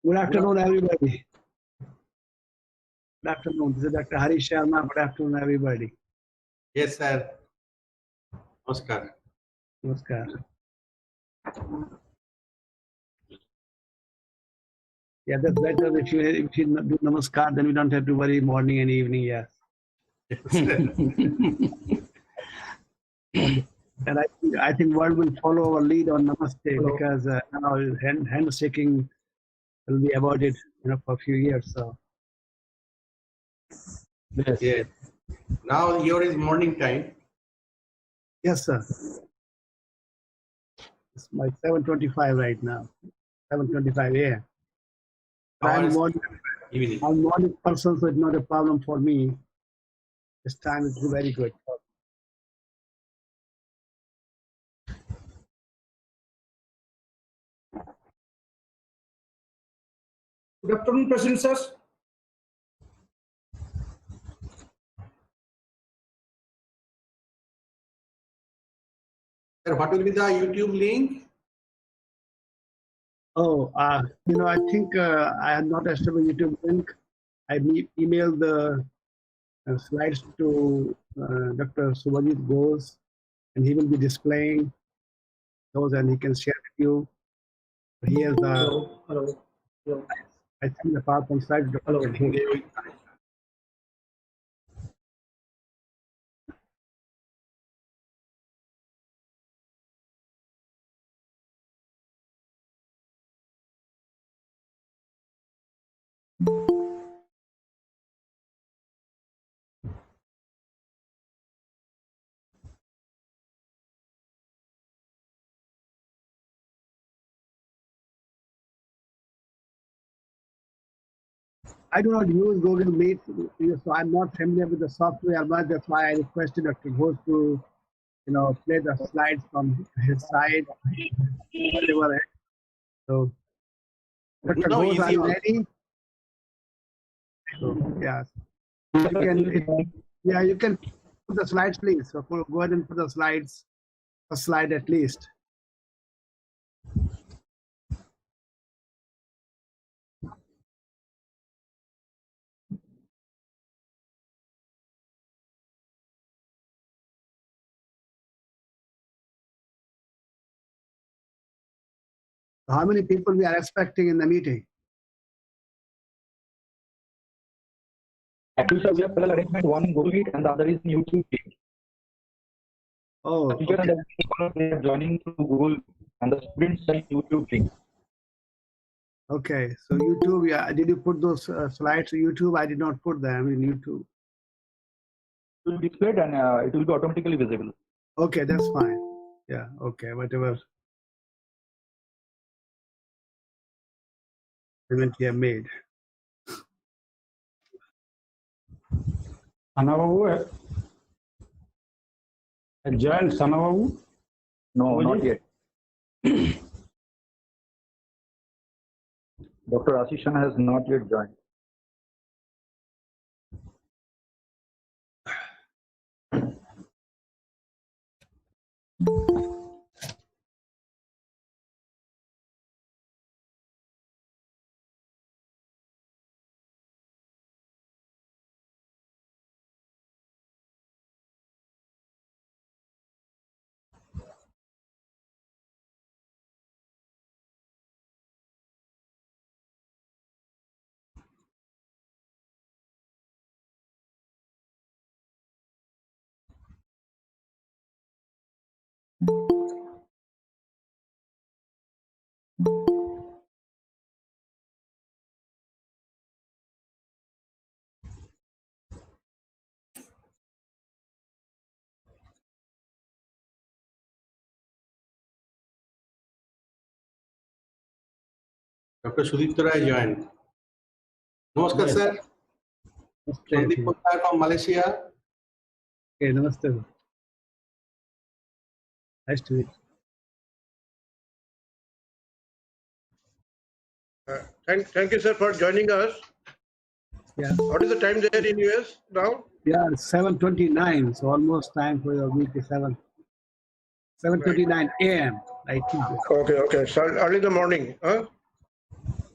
Good afternoon, everybody. Good afternoon. This is Dr. Harish Sharma. Good afternoon, everybody. Yes, sir. Namaskar. Namaskar. Yeah, that's better if you do namaskar, then we don't have to worry morning and evening. Yes. And I think world will follow our lead on namaste because now handshaking will be avoided, for a few years. So. Yes. Yes. Now here is morning time. Yes, sir. It's my 7:25 right now. 7:25 a.m. I'm a morning person, so it's not a problem for me. This time is very good. Good afternoon, President sir. Sir, what will be the YouTube link? Oh, I think I had not asked for YouTube link. I emailed the slides to Dr. Subhajit Bose, and he will be displaying those, and he can share with you. Here's the. Hello. I think the PowerPoint slide. Hello. I do not use Google Meet, so I'm not familiar with the software much. That's why I requested Dr. Bose to, play the slides from his side. Whatever. So, Dr. Bose, are you ready? So, yes. You can put the slides, please. So go ahead and put the slides, a slide at least. How many people we are expecting in the meeting? Actually, sir, we have parallel arrangement, one in Google Meet and the other is in YouTube. Oh, okay. They are joining through Google and the students are in YouTube link. Okay, so YouTube, yeah. Did you put those slides to YouTube? I did not put them in YouTube. It will be displayed and it will be automatically visible. Okay, that's fine. Yeah, okay, whatever payment you have made. Sanababu, joined Sanababu? No, not yet. Dr. Asishan has not yet joined. Dr. Sudipta Rai joined. Namaskar, Yes. sir. Sandeep Poddar from Malaysia. Okay, namaste. Nice to meet you. Thank you, sir, for joining us. Yeah. What is the time there in US now? Yeah, 7:29. So almost time for your week. 7:29 a.m. I think. Okay. So early in the morning, huh?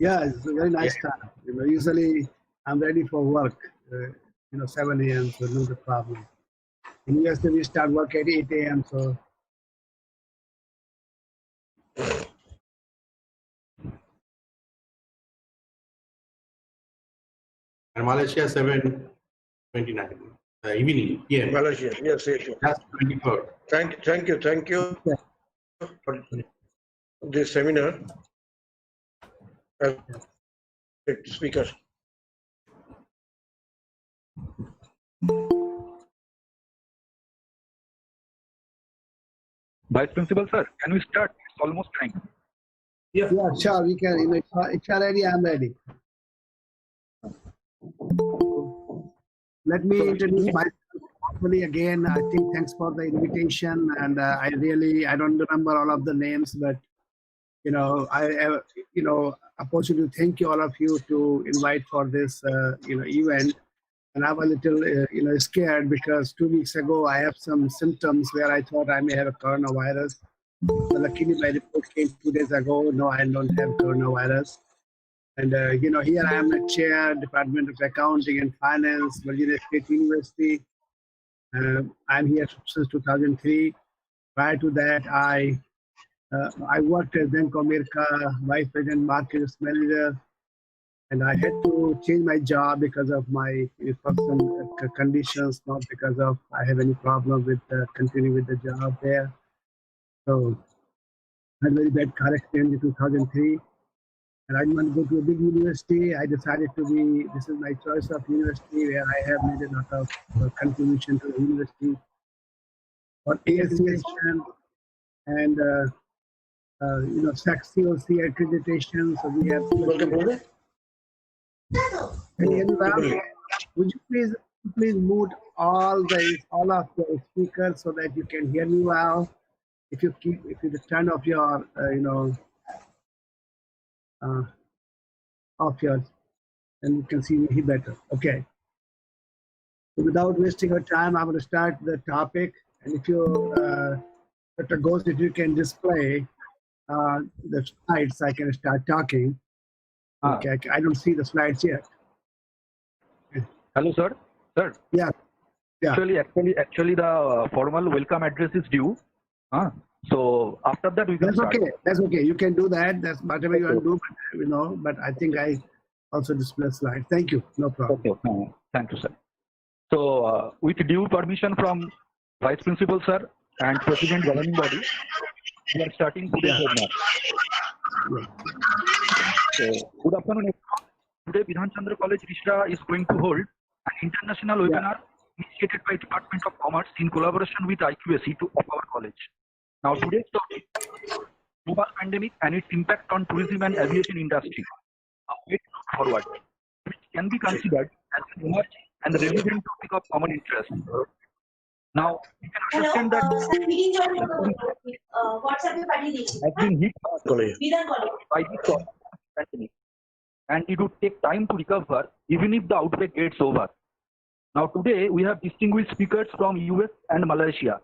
Yeah, it's a very nice time. Usually I'm ready for work. 7 a.m. So no the problem. In USA we start work at 8 a.m. So And Malaysia 7:29 evening PM. Malaysia. Yes, yes, yes. That's 24. Thank you for this seminar. Speakers. Vice Principal, sir, can we start? It's almost time. yeah, sure, we can. If you're ready, I'm ready. Let me introduce myself formally again. I think thanks for the invitation, and I don't remember all of the names, but I have opportunity to thank you all of you to invite for this event. And I'm a little scared because 2 weeks ago I have some symptoms where I thought I may have a coronavirus. But luckily my report came 2 days ago. No, I don't have coronavirus. And here I am the chair, Department of Accounting and Finance, Virginia State University. I'm here since 2003. Prior to that, I worked as Bank of America Vice President Market Risk Manager, and I had to change my job because of my personal conditions, not because of I have any problem with continuing with the job there. So I had very bad car accident in 2003. And I didn't want to go to a big university. I decided this is my choice of university where I have made a lot of contribution to the university for association and COC accreditation. So we have. Can you hear me well? Would you please mute all of the speakers so that you can hear me well? If you turn off your off yours, and you can see me better. Okay. So without wasting your time, I'm going to start the topic. And if you, Dr. Ghosh, if you can display the slides, I can start talking. Okay, I don't see the slides yet. Hello, sir. Sir. Yeah. Actually, the formal welcome address is due. So after that we can start. Okay. That's okay. You can do that. That's whatever you want to do. But I think I also display slides. Thank you. No problem. Okay. Thank you, sir. So with due permission from Vice Principal, sir, and President Governing Body, we are starting today's webinar. So, good afternoon. Today, Bidhan Chandra College, Risda is going to hold an international webinar initiated by Department of Commerce in collaboration with IQAC of our college. Now, today's topic, global pandemic and its impact on tourism and aviation industry. A way to look forward, which can be considered as an emerging and relevant topic of common interest. Now, you can understand that has been hit by this pandemic, and it would take time to recover even if the outbreak gets over. Now, today we have distinguished speakers from US and Malaysia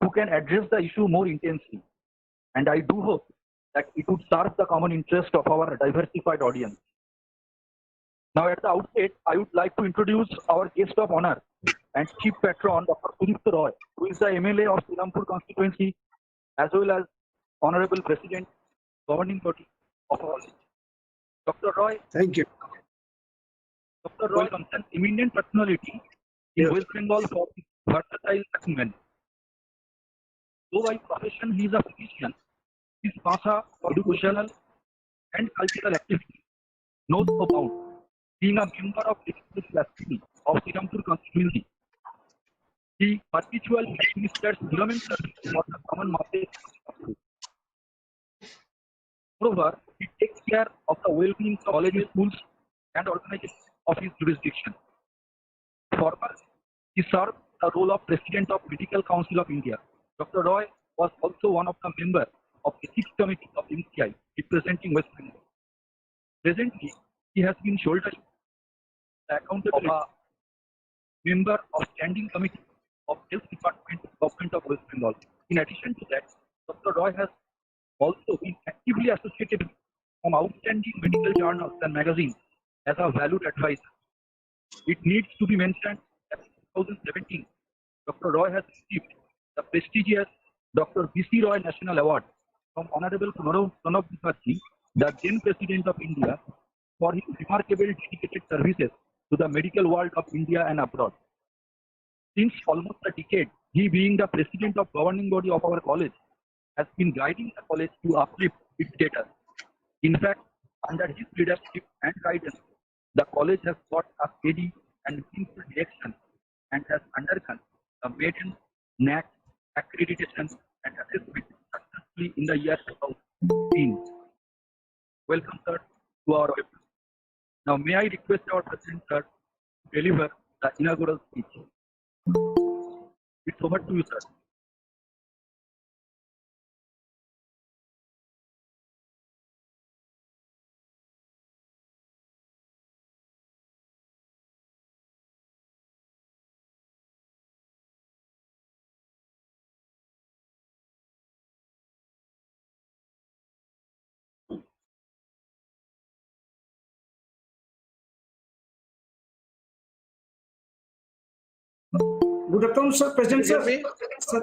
who can address the issue more intensely, and I do hope that it would serve the common interest of our diversified audience. Now, at the outset, I would like to introduce our guest of honor and chief patron, Dr. Sudipta Roy, who is the MLA of Srilampur constituency, as well as Honorable President, Governing Body of our college. Dr. Roy. Thank you. Dr. Roy is an eminent personality in West Bengal for his versatile acumen. Though by profession he is a physician, his passion for educational and cultural activity knows no bounds. Being a member of the Legislative Assembly of Srilampur constituency, he perpetually administers government service for the common masses. Moreover, he takes care of the well-being of colleges, schools, and organizations of his jurisdiction. Former, he served the role of President of Medical Council of India. Dr. Roy was also one of the members of the Ethics Committee of MCI, representing West Bengal. Presently, he has been shouldering the accountability of a member of Standing Committee of Health Department, Government of West Bengal. In addition to that, Dr. Roy has also been actively associated with from outstanding medical journals and magazines as a valued advisor. It needs to be mentioned that in 2017, Dr. Roy has received the prestigious Dr. B.C. Roy National Award from Honorable Pranab Mukherjee, the then President of India, for his remarkable dedicated services to the medical world of India and abroad. Since almost a decade, he being the President of governing body of our college, has been guiding the college to uplift its status. In fact, under his leadership and guidance, the college has got a steady and meaningful direction and has undergone the maiden NAC accreditation and assessment successfully in the year 2015. Welcome, sir, to our webinar. Now, may I request our President, sir, to deliver the inaugural speech. It's over to you, sir. Good afternoon, sir. President, Can you sir. hear me? Sir.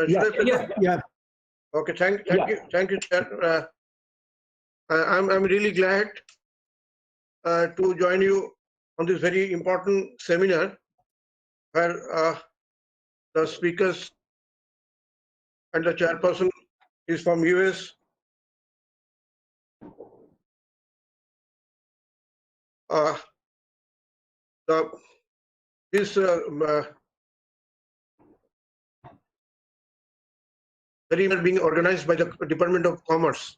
Should I present? Yeah. Yeah, Okay, thank you, Chair. I'm really glad to join you on this very important seminar where the speakers and the chairperson is from US. This seminar being organized by the Department of Commerce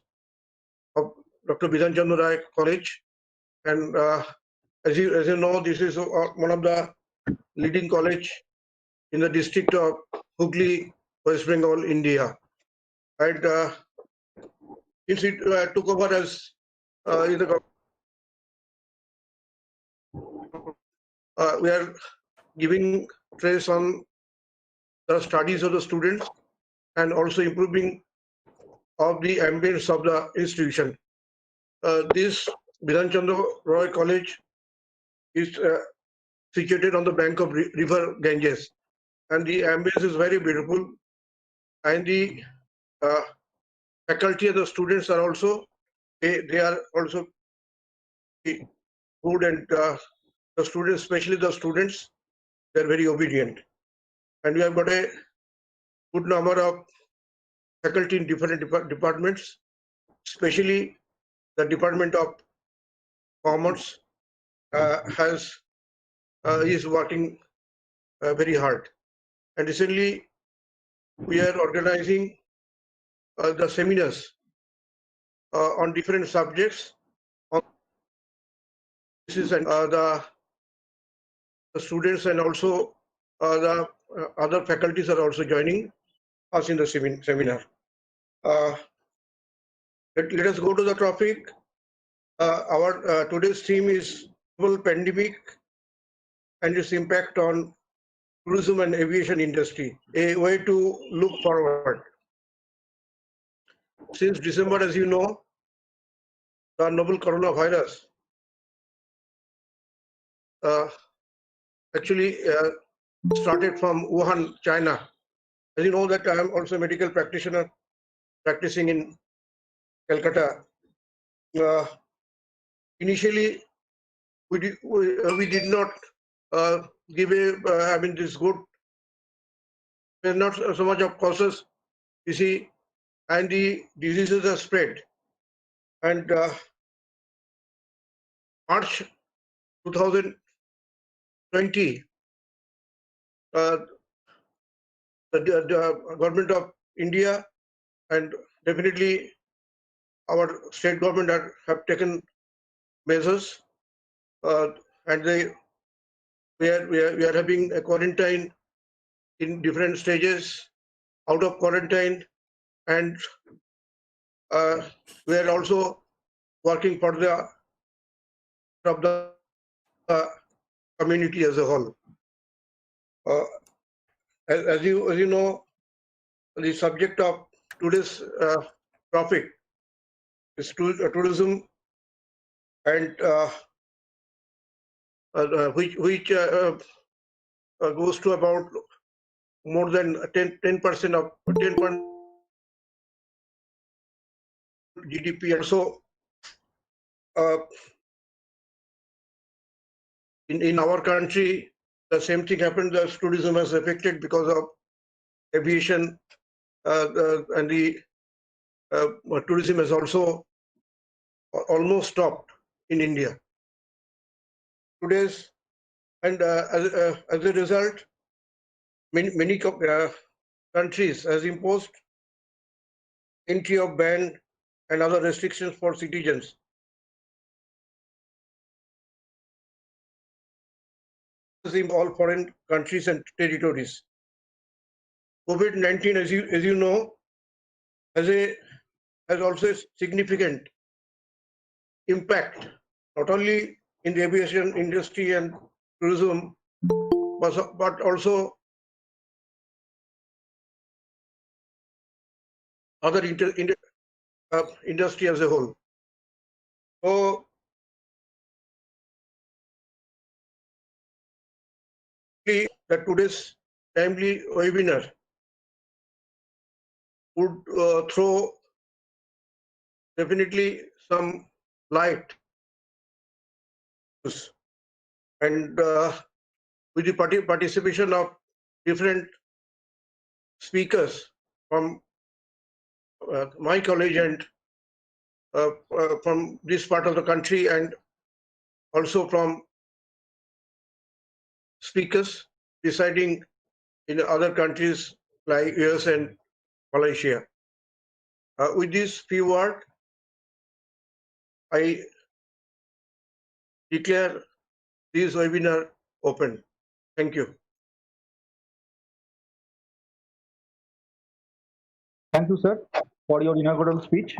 of Dr. Bidhan Chandra Rai College, and as you know, this is one of the leading college in the district of Hooghly, West Bengal, India. And since it took over as in the we are giving trace on the studies of the students and also improving of the ambience of the institution. This Bidhan Chandra Roy College is situated on the bank of river Ganges, and the ambience is very beautiful, and the faculty and the students are also they are also good, and the students, especially the students, they are very obedient, and we have got a good number of faculty in different departments, especially the Department of Commerce is working very hard. And recently, we are organizing the seminars on different subjects. This is the students and also the other faculties are also joining us in the seminar. Let us go to the topic. Our today's theme is global pandemic and its impact on tourism and aviation industry, a way to look forward. Since December, as you know, the novel coronavirus actually started from Wuhan, China. As you know that I am also a medical practitioner practicing in Calcutta. Initially, we did not give this good. There's not so much of causes, you see, and the diseases are spread. And March 2020, the government of India and definitely our state government have taken measures, and we are having a quarantine in different stages, out of quarantine, and we are also working for the community as a whole. As you know, the subject of today's topic is tourism, and which goes to about more than 10% of 10% GDP. And so in our country, the same thing happened. The tourism has affected because of aviation, and the tourism has also almost stopped in India. Today's and as a result, many countries has imposed entry of ban and other restrictions for citizens. In all foreign countries and territories. COVID-19, as you know, has also a significant impact, not only in the aviation industry and tourism, but also other industry as a whole. So that today's timely webinar would throw definitely some light, and with the participation of different speakers from my college and from this part of the country, and also from speakers residing in other countries like US and Malaysia. With this few words, I declare this webinar open. Thank you. Thank you, sir, for your inaugural speech.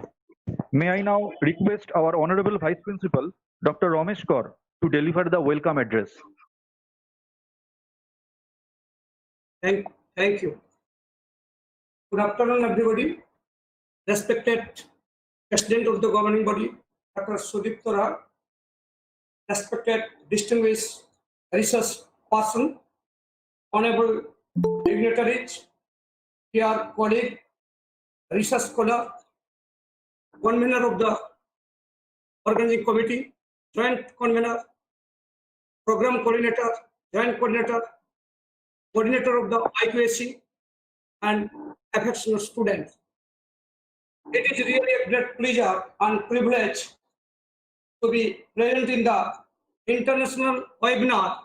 May I now request our Honorable Vice Principal, Dr. Ramesh Kaur, to deliver the welcome address. Thank you. Good afternoon, everybody. Respected President of the governing body, Dr. Sudipta Roy, respected distinguished research person, honorable dignitaries, dear colleague, research scholar, convener of the organizing committee, joint convener, program coordinator, joint coordinator, coordinator of the IQAC, and affectionate students. It is really a great pleasure and privilege to be present in the international webinar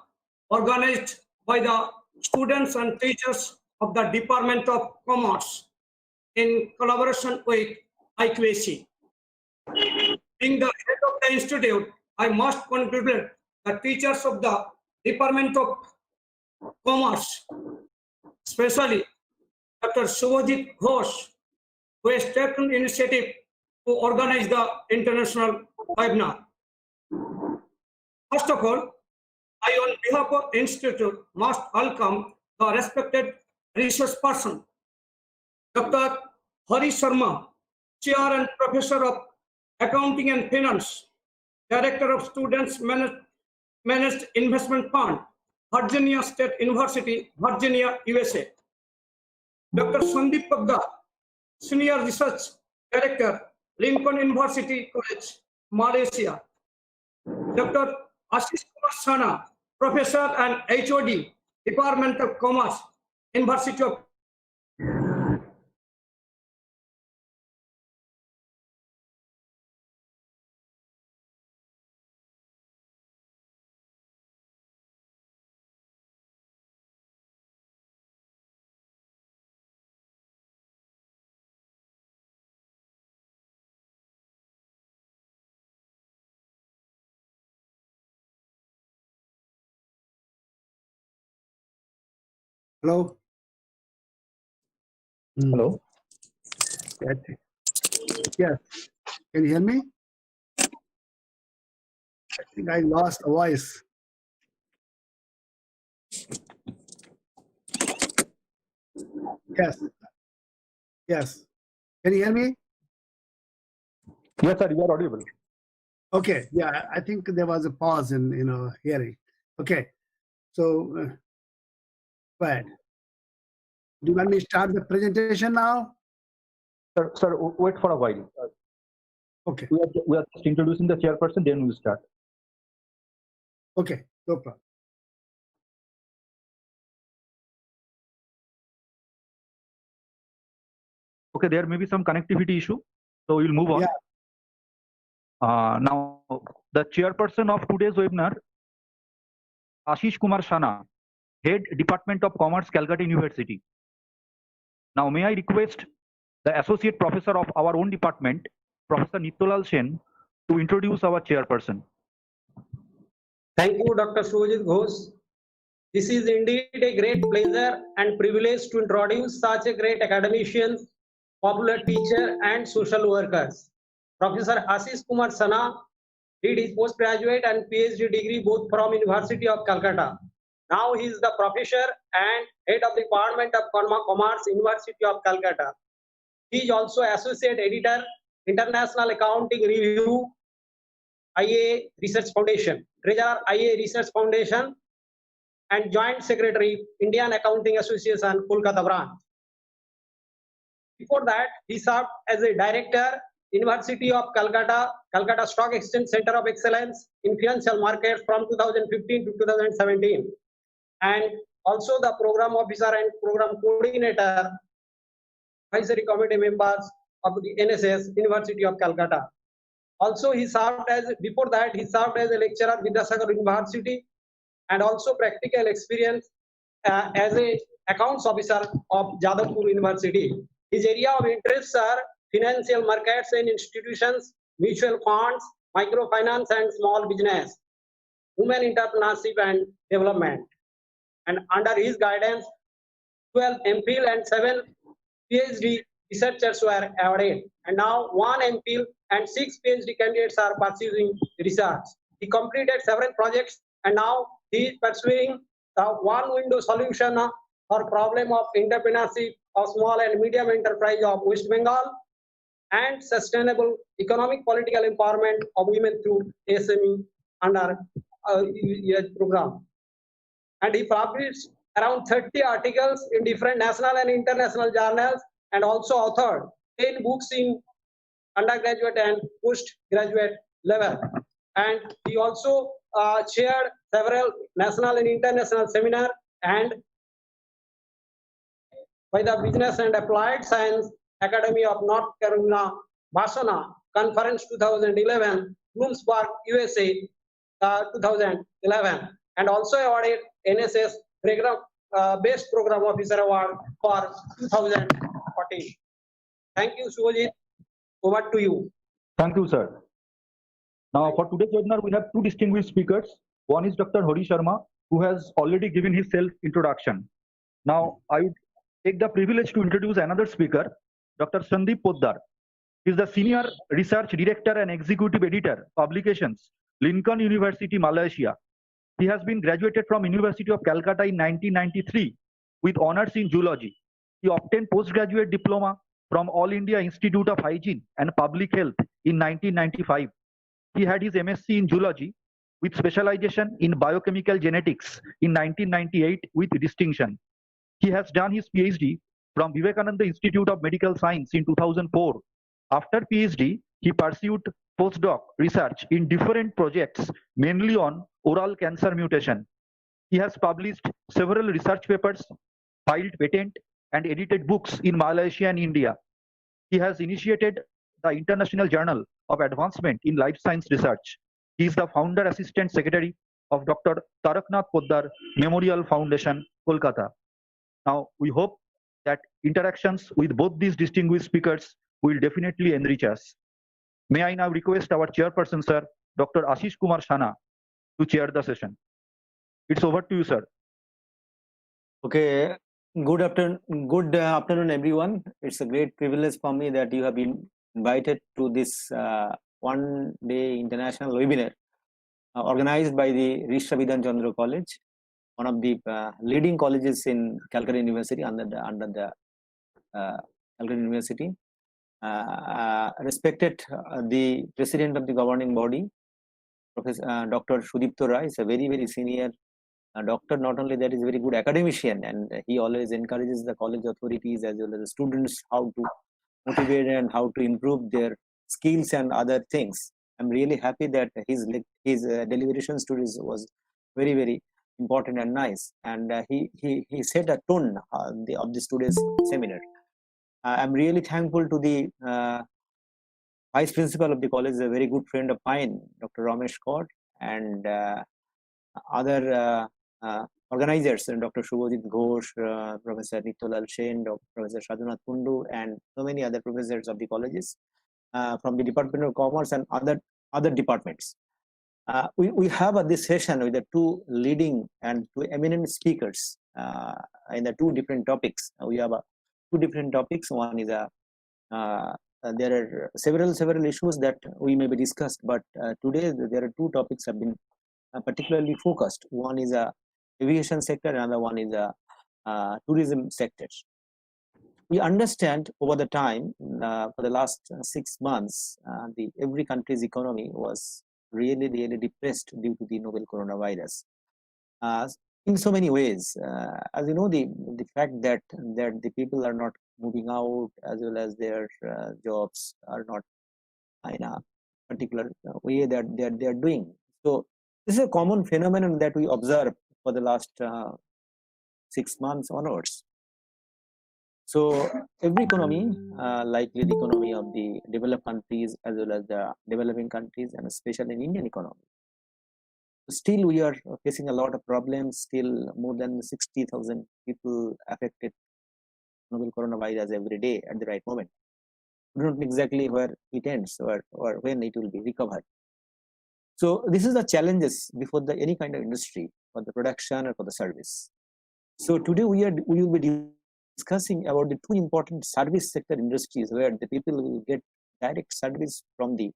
organized by the students and teachers of the Department of Commerce in collaboration with IQAC. Being the head of the institute, I must congratulate the teachers of the Department of Commerce, especially Dr. Subhajit Ghosh, who has taken initiative to organize the international webinar. First of all, I, on behalf of the Institute, must welcome the respected research person, Dr. Hari Sharma, Chair and Professor of Accounting and Finance, Director of Students Managed Investment Fund, Virginia State University, Virginia, USA. Dr. Sandeep Pagda, Senior Research Director, Lincoln University College, Malaysia. Dr. Ashish Kumar Sana, Professor and HOD, Department of Commerce, University of Hello. Hello. Yes. Can you hear me? I think I lost a voice. Yes. Yes. Can you hear me? Yes, sir, you are audible. Okay, yeah, I think there was a pause in hearing. Okay, so go ahead. Do you want me to start the presentation now? Sir, wait for a while. Okay, We are just introducing the chairperson, then we start. okay, no problem. Okay, there may be some connectivity issue, so we'll move on. Yeah. Now, the chairperson of today's webinar, Ashish Kumar Sana, Head Department of Commerce, Calcutta University. Now, may I request the Associate Professor of our own department, Professor Nityalal Sen, to introduce our chairperson. Thank you, Dr. Subhajit Ghosh. This is indeed a great pleasure and privilege to introduce such a great academician, popular teacher, and social workers. Professor Ashish Kumar Sana did his postgraduate and PhD degree both from University of Calcutta. Now he is the professor and head of the Department of Commerce, University of Calcutta. He is also associate editor, International Accounting Review, IA Research Foundation, Treasurer IA Research Foundation, and Joint Secretary, Indian Accounting Association, Kolkata branch. Before that, he served as a director, University of Calcutta, Calcutta Stock Exchange Center of Excellence in Financial Markets from 2015 to 2017, and also the program officer and program coordinator, advisory committee members of the NSS, University of Calcutta. Also, he served as, before that, he served as a lecturer at Vidyasagar University, and also practical experience as a accounts officer of Jadavpur University. His area of interests are financial markets and institutions, mutual funds, microfinance and small business, women entrepreneurship and development. And under his guidance, 12 MPhil and 7 PhD researchers were awarded. And now 1 MPhil and 6 PhD candidates are pursuing research. He completed several projects, and now he is pursuing the one window solution for problem of entrepreneurship of small and medium enterprise of West Bengal, and sustainable economic political empowerment of women through SME under program. And he published around 30 articles in different national and international journals, and also authored 10 books in undergraduate and postgraduate level. And he also chaired several national and international seminars, and by the Business and Applied Science Academy of North Carolina, Vassana Conference 2011, Bloomsburg, USA, 2011, and also awarded NSS program, Best Program Officer Award for 2014. Thank you, Subhajit. Over to you. Thank you, sir. Now, for today's webinar, we have two distinguished speakers. One is Dr. Hari Sharma, who has already given his self-introduction. Now, I would take the privilege to introduce another speaker, Dr. Sandeep Poddar. He is the Senior Research Director and Executive Editor, Publications, Lincoln University, Malaysia. He has been graduated from University of Calcutta in 1993 with honors in zoology. He obtained postgraduate diploma from All India Institute of Hygiene and Public Health in 1995. He had his MSc in zoology with specialization in biochemical genetics in 1998 with distinction. He has done his PhD from Vivekananda Institute of Medical Science in 2004. After PhD, he pursued postdoc research in different projects, mainly on oral cancer mutation. He has published several research papers, filed patent, and edited books in Malaysia and India. He has initiated the International Journal of Advancement in Life Science Research. He is the founder assistant secretary of Dr. Taraknath Poddar Memorial Foundation, Kolkata. Now, we hope that interactions with both these distinguished speakers will definitely enrich us. May I now request our chairperson, sir, Dr. Ashish Kumar Sana, to chair the session. It's over to you, sir. Okay. Good afternoon, everyone. It's a great privilege for me that you have been invited to this one-day international webinar organized by the Risha Bidhan Chandra College, one of the leading colleges in Calcutta University under the Calcutta University. respected the president of the governing body, Professor Dr. Sudipto Rai, is a very, very senior doctor. Not only that, is a very good academician, and he always encourages the college authorities as well as the students how to motivate and how to improve their skills and other things. I'm really happy that his deliberations today was very, very important and nice, and he set a tone of the today's seminar. I'm really thankful to the vice principal of the college, a very good friend of mine, Dr. Ramesh Kaur, and other organizers, Dr. Shubhajit Ghosh, Professor Nityalal Sen, Professor Sadhunath Kundu, and so many other professors of the colleges from the Department of Commerce and other departments. We have this session with the two leading and two eminent speakers in the two different topics. We have two different topics. One is there are several issues that we may be discussed, but today there are two topics have been particularly focused. One is aviation sector, another one is tourism sector. We understand over the time for the last 6 months, every country's economy was really depressed due to the novel coronavirus. In so many ways, as you know, the fact that the people are not moving out, as well as their jobs are not in a particular way that they are doing. So this is a common phenomenon that we observe for the last 6 months onwards. So every economy, likely the economy of the developed countries as well as the developing countries, and especially in Indian economy, still we are facing a lot of problems. Still more than 60,000 people affected novel coronavirus every day at the right moment. We don't know exactly where it ends or when it will be recovered. So this is the challenges before any kind of industry, for the production or for the service. So today we will be discussing about the two important service sector industries where the people will get direct service from the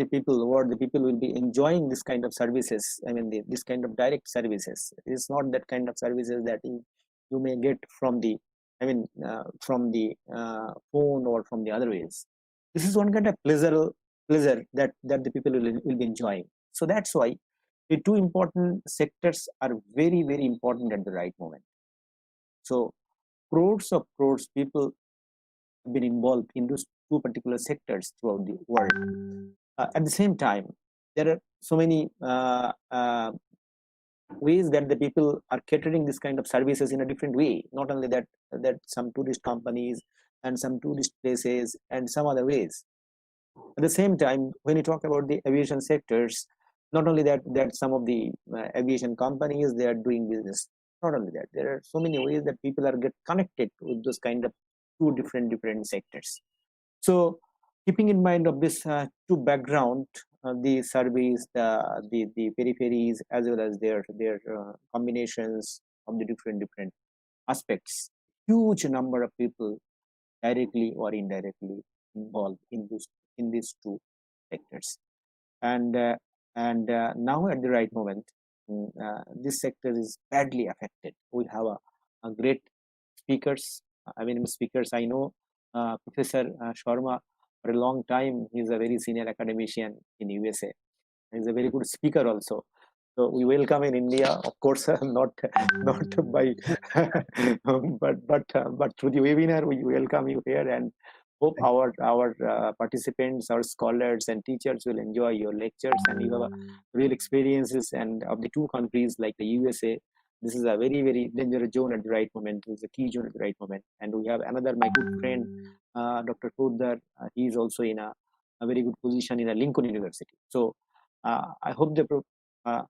people, or the people will be enjoying this kind of services. I mean, this kind of direct services. It is not that kind of services that you may get from the phone or from the other ways. This is one kind of pleasure that the people will be enjoying. So that's why the two important sectors are very, very important at the right moment. So crores of people have been involved in those two particular sectors throughout the world. At the same time, there are so many ways that the people are catering this kind of services in a different way. Not only that some tourist companies and some tourist places and some other ways. At the same time, when you talk about the aviation sectors, not only that some of the aviation companies, they are doing business. Not only that, there are so many ways that people are get connected with those kind of two different sectors. So keeping in mind of this two background, the service, the peripheries, as well as their combinations of the different aspects, huge number of people directly or indirectly involved in these two sectors, and now at the right moment, this sector is badly affected. We have a great speakers. I know Professor Sharma for a long time. He's a very senior academician in USA. He's a very good speaker also. So we welcome in India, of course, not by, but through the webinar we welcome you here, and hope our participants, our scholars and teachers will enjoy your lectures, and you have real experiences. And of the two countries like the USA, this is a very, very dangerous zone at the right moment. This is a key zone at the right moment. And we have another, my good friend, Dr. Poddar. He is also in a very good position in a Lincoln University. So I hope the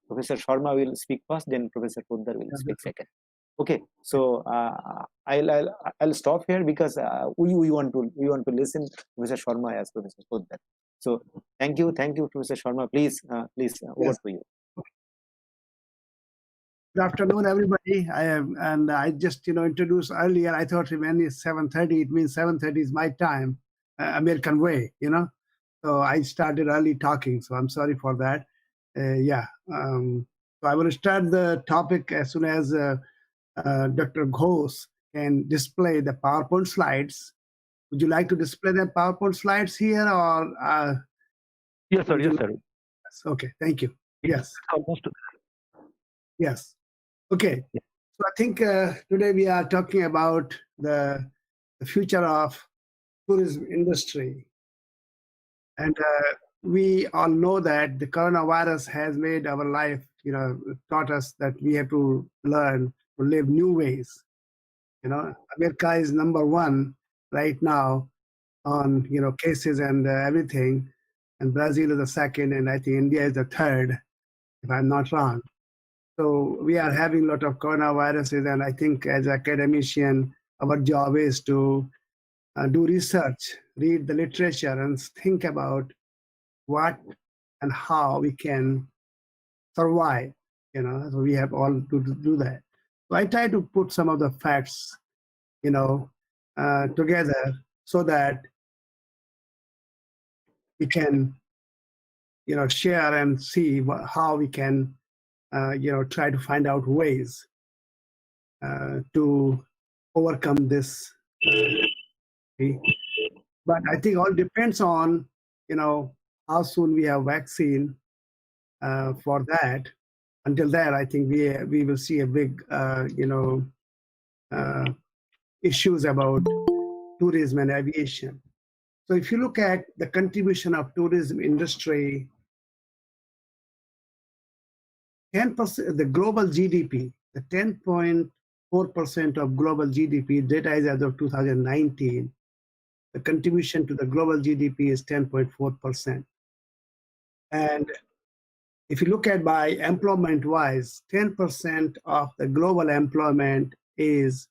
Professor Sharma will speak first, then Professor Poddar will speak second. Okay, so I'll stop here because we want to listen to Professor Sharma as Professor Poddar. So thank you, Professor Sharma. Please, over to you. Good afternoon, everybody. I just introduced earlier. I thought when it's 7:30, it means 7:30 is my time, American way, So I started early talking, so I'm sorry for that. So I will start the topic as soon as Dr. Ghosh can display the PowerPoint slides. would you like to display the PowerPoint slides here or? Yes, sir. Yes, sir. Okay, thank you. Yes, Almost. yes. Okay, so I think today we are talking about the future of tourism industry. And we all know that the coronavirus has made our life, taught us that we have to learn to live new ways. America is number one right now on, cases and everything. And Brazil is the second, and I think India is the third, if I'm not wrong. So we are having a lot of coronaviruses, and I think as academician, our job is to do research, read the literature, and think about what and how we can survive. So we have all to do that. So I try to put some of the facts, together so that we can, share and see how we can, try to find out ways to overcome this. But I think all depends on, how soon we have vaccine for that. Until then, I think we will see a big, issues about tourism and aviation. So if you look at the contribution of tourism industry, 10%, the global GDP, the 10.4% of global GDP, data is as of 2019, the contribution to the global GDP is 10.4%. And if you look at by employment wise, 10% of the global employment is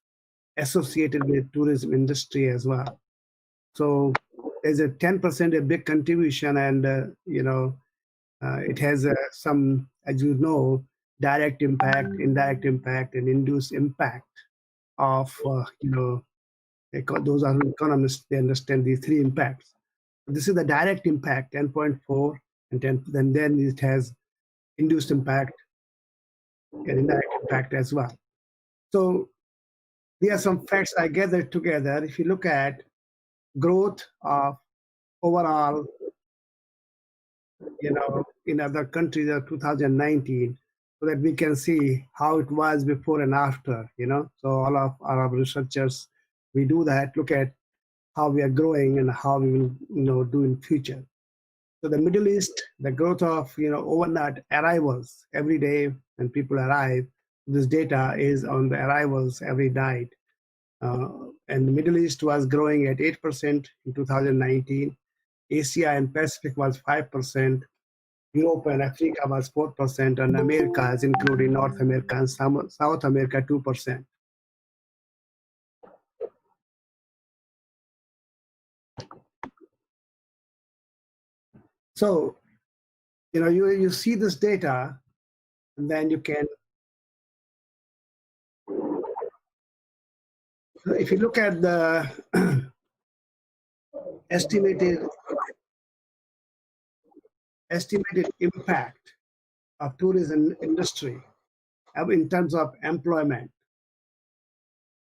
associated with tourism industry as well. So there's a 10% a big contribution, and it has some, as you know, direct impact, indirect impact, and induced impact of those are economists. They understand these three impacts. This is the direct impact, 10.4, and then it has induced impact and indirect impact as well. So there are some facts I gathered together. If you look at growth of overall, in other countries of 2019, so that we can see how it was before and after, So all of our researchers, we do that, look at how we are growing and how we will, do in future. So the Middle East, the growth of, overnight arrivals every day when people arrive, this data is on the arrivals every night. And the Middle East was growing at 8% in 2019. Asia and Pacific was 5%. Europe and Africa was 4%, and Americas, including North America and South America, 2%. So, you see this data, and then you can, if you look at the estimated impact of tourism industry in terms of employment.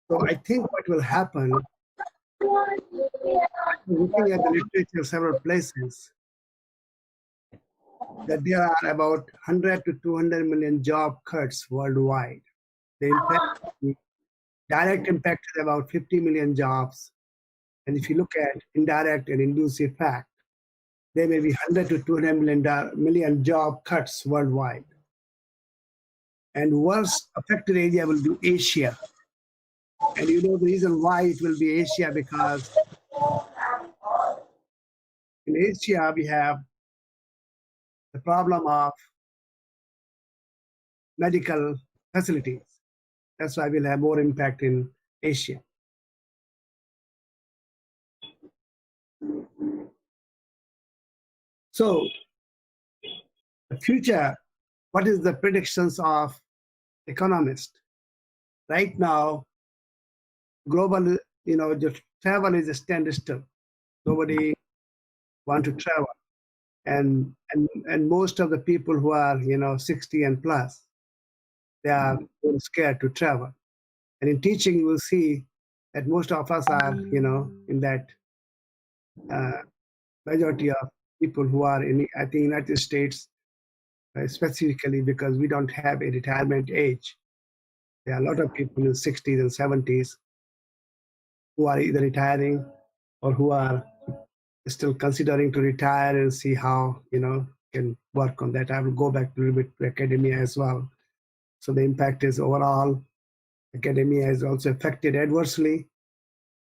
So I think what will happen, looking at the literature several places, that there are about 100 to 200 million job cuts worldwide. The direct impact is about 50 million jobs. And if you look at indirect and induced effect, there may be 100 to 200 million job cuts worldwide. And worst affected area will be Asia. And the reason why it will be Asia, because in Asia we have the problem of medical facilities. That's why we'll have more impact in Asia. So the future, what is the predictions of economists? Right now, global, just travel is a standstill. Nobody want to travel. And most of the people who are, 60 and plus, they are scared to travel. And in teaching, you will see that most of us are, in that majority of people who are in, I think, United States, specifically because we don't have a retirement age. There are a lot of people in 60s and 70s who are either retiring or who are still considering to retire and see how, can work on that. I will go back a little bit to academia as well. So the impact is overall, academia is also affected adversely.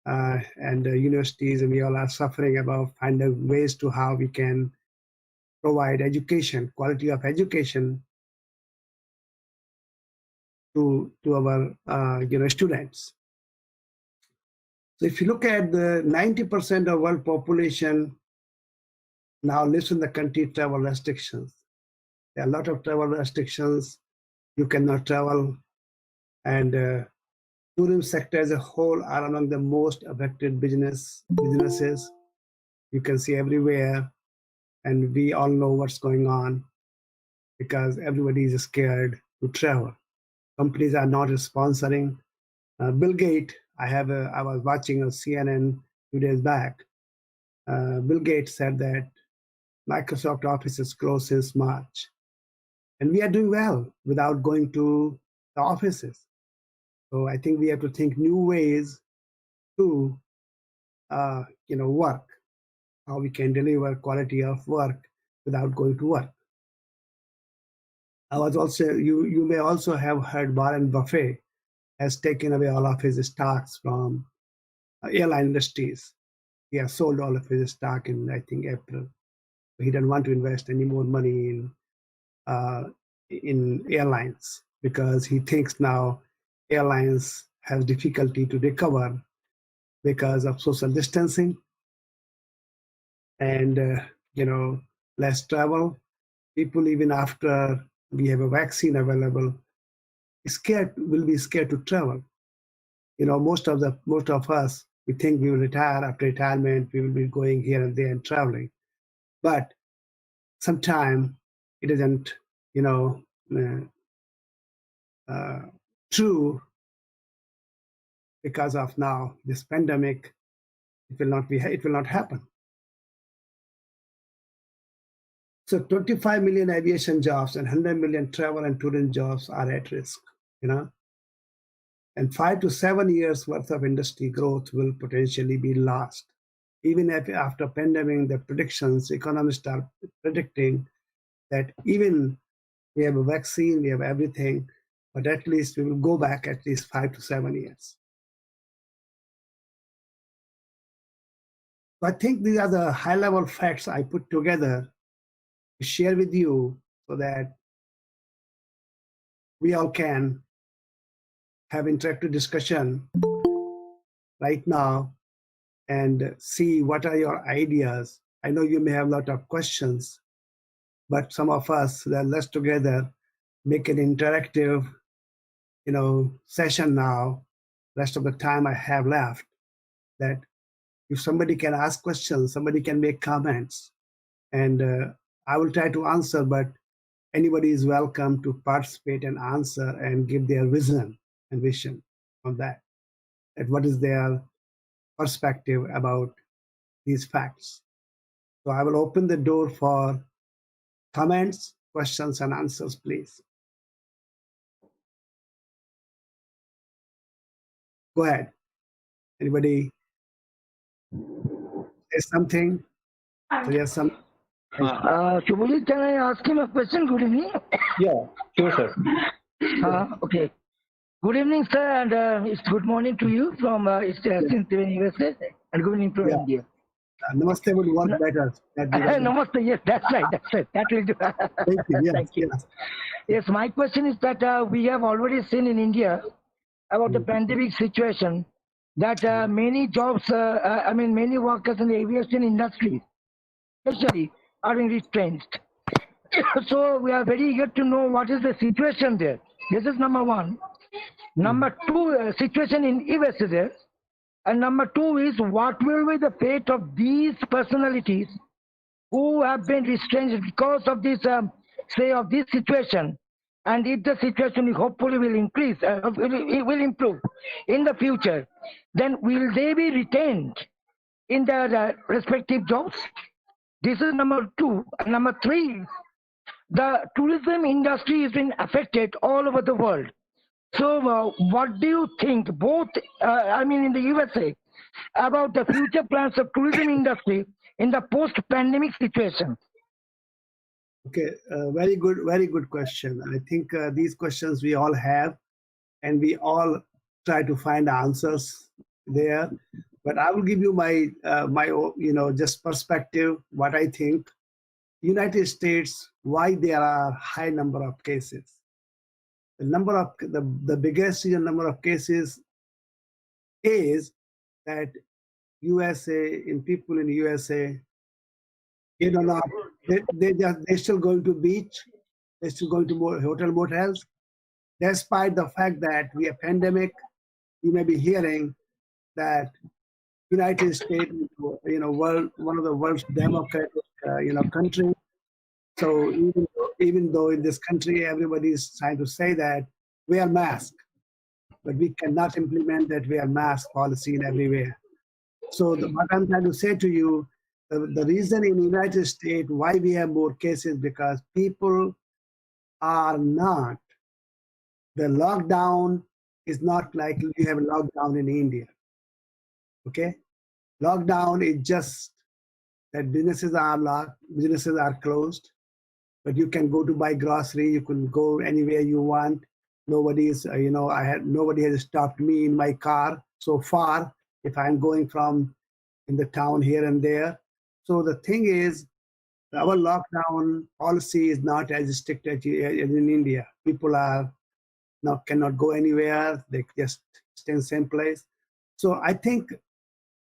And universities and we all are suffering about finding ways to how we can provide education, quality of education to our students. So if you look at the 90% of world population now lives in the country travel restrictions. There are a lot of travel restrictions. You cannot travel, and tourism sector as a whole are among the most affected businesses. You can see everywhere, and we all know what's going on because everybody is scared to travel. Companies are not sponsoring. Bill Gates, I was watching on CNN 2 days back. Bill Gates said that Microsoft Office is closed since March, and we are doing well without going to the offices. So I think we have to think new ways to, work, how we can deliver quality of work without going to work. I was also, you may also have heard Warren Buffett has taken away all of his stocks from airline industries. He has sold all of his stock in, I think, April. He doesn't want to invest any more money in airlines because he thinks now airlines have difficulty to recover because of social distancing and less travel. People, even after we have a vaccine available, will be scared to travel. Most of us, we think we will retire. After retirement, we will be going here and there and traveling. But sometimes it isn't, true because of now this pandemic. It will not happen. So 25 million aviation jobs and 100 million travel and tourism jobs are at risk, and 5 to 7 years worth of industry growth will potentially be lost. Even after pandemic, the predictions, economists are predicting that even we have a vaccine, we have everything, but at least we will go back at least 5 to 7 years. So I think these are the high-level facts I put together to share with you so that we all can have interactive discussion right now and see what are your ideas. I know you may have a lot of questions, but some of us, let's together make an interactive, session now. Rest of the time I have left, that if somebody can ask questions, somebody can make comments, and I will try to answer, but anybody is welcome to participate and answer and give their vision on that what is their perspective about these facts. So I will open the door for comments, questions, and answers, please. Go ahead. Anybody say something? So yes, some. Shubhadeep, can I ask him a question? Good evening. Yeah, sure, sir. Okay. Good evening, sir, and it's good morning to you from since USA, and good evening from India. Namaste would work better. Namaste, yes, that's right. That will do. Thank you. Yes, Thank you. Yes, my question is that we have already seen in India about the pandemic situation that many jobs, many workers in the aviation industry, especially, are being retrenched. So we are very eager to know what is the situation there. This is number one. Number two, situation in US is there. And number two is what will be the fate of these personalities who have been retrenched because of this, of this situation. and if the situation hopefully will increase, it will improve in the future, then will they be retained in their respective jobs? This is number two. And number three, the tourism industry has been affected all over the world. So what do you think, both, in the USA, about the future plans of tourism industry in the post-pandemic situation? Okay, very good question. I think these questions we all have, and we all try to find answers there. But I will give you my just perspective, what I think. United States, why there are high number of cases. The biggest number of cases is that people in USA, they do not, they're still going to beach, they're still going to hotel motels, despite the fact that we have pandemic. You may be hearing that United States, one of the world's democratic, country. So even though in this country everybody is trying to say that wear mask, but we cannot implement that wear mask policy in everywhere. So what I'm trying to say to you, the reason in the United States why we have more cases, because people are not, the lockdown is not like you have a lockdown in India. Okay? Lockdown is just that businesses are locked, businesses are closed, but you can go to buy grocery, you can go anywhere you want. Nobody has stopped me in my car so far if I'm going from in the town here and there. So the thing is, our lockdown policy is not as strict as in India. People cannot go anywhere, they just stay in the same place. So I think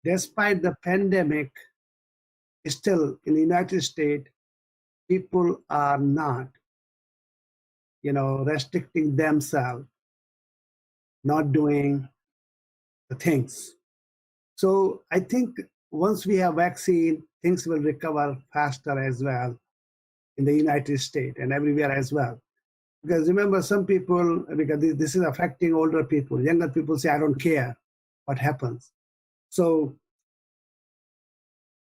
despite the pandemic, still in the United States, people are not, restricting themselves, not doing the things. So I think once we have vaccine, things will recover faster as well in the United States and everywhere as well. Because remember, some people, because this is affecting older people, younger people say, I don't care what happens. So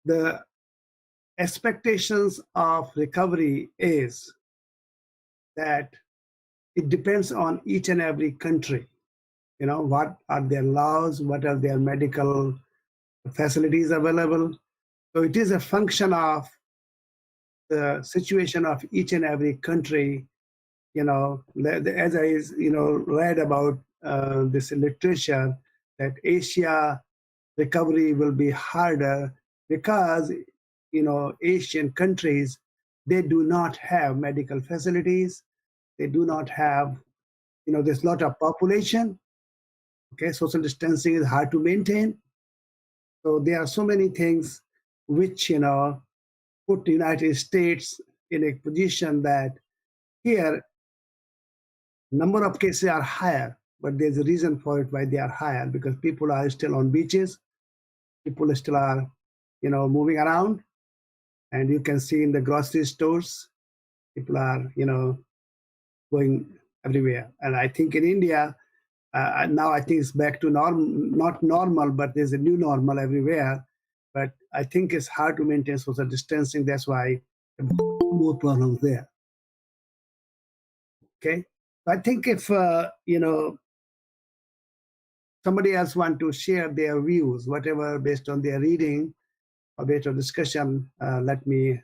the expectations of recovery is that it depends on each and every country. What are their laws, what are their medical facilities available. So it is a function of the situation of each and every country. As I read about this literature, that Asia recovery will be harder because Asian countries, they do not have medical facilities, they do not have, there's a lot of population. Okay, social distancing is hard to maintain. So there are so many things which put the United States in a position that here number of cases are higher, but there's a reason for it why they are higher, because people are still on beaches, people still are moving around, and you can see in the grocery stores people are going everywhere. And I think in India now I think it's back to not normal, but there's a new normal everywhere. But I think it's hard to maintain social distancing. That's why more problems there. Okay, I think if somebody else want to share their views, whatever based on their reading or based on discussion, let me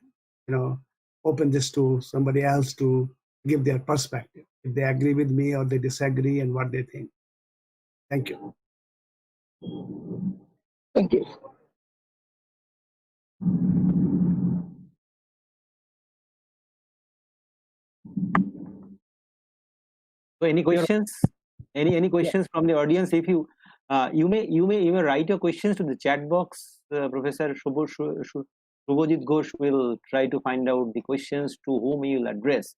open this to somebody else to give their perspective, if they agree with me or they disagree and what they think. Thank you. Thank you. So any questions? Any questions from the audience? If you you may write your questions to the chat box. Professor Shubhajit Ghosh will try to find out the questions to whom you will address.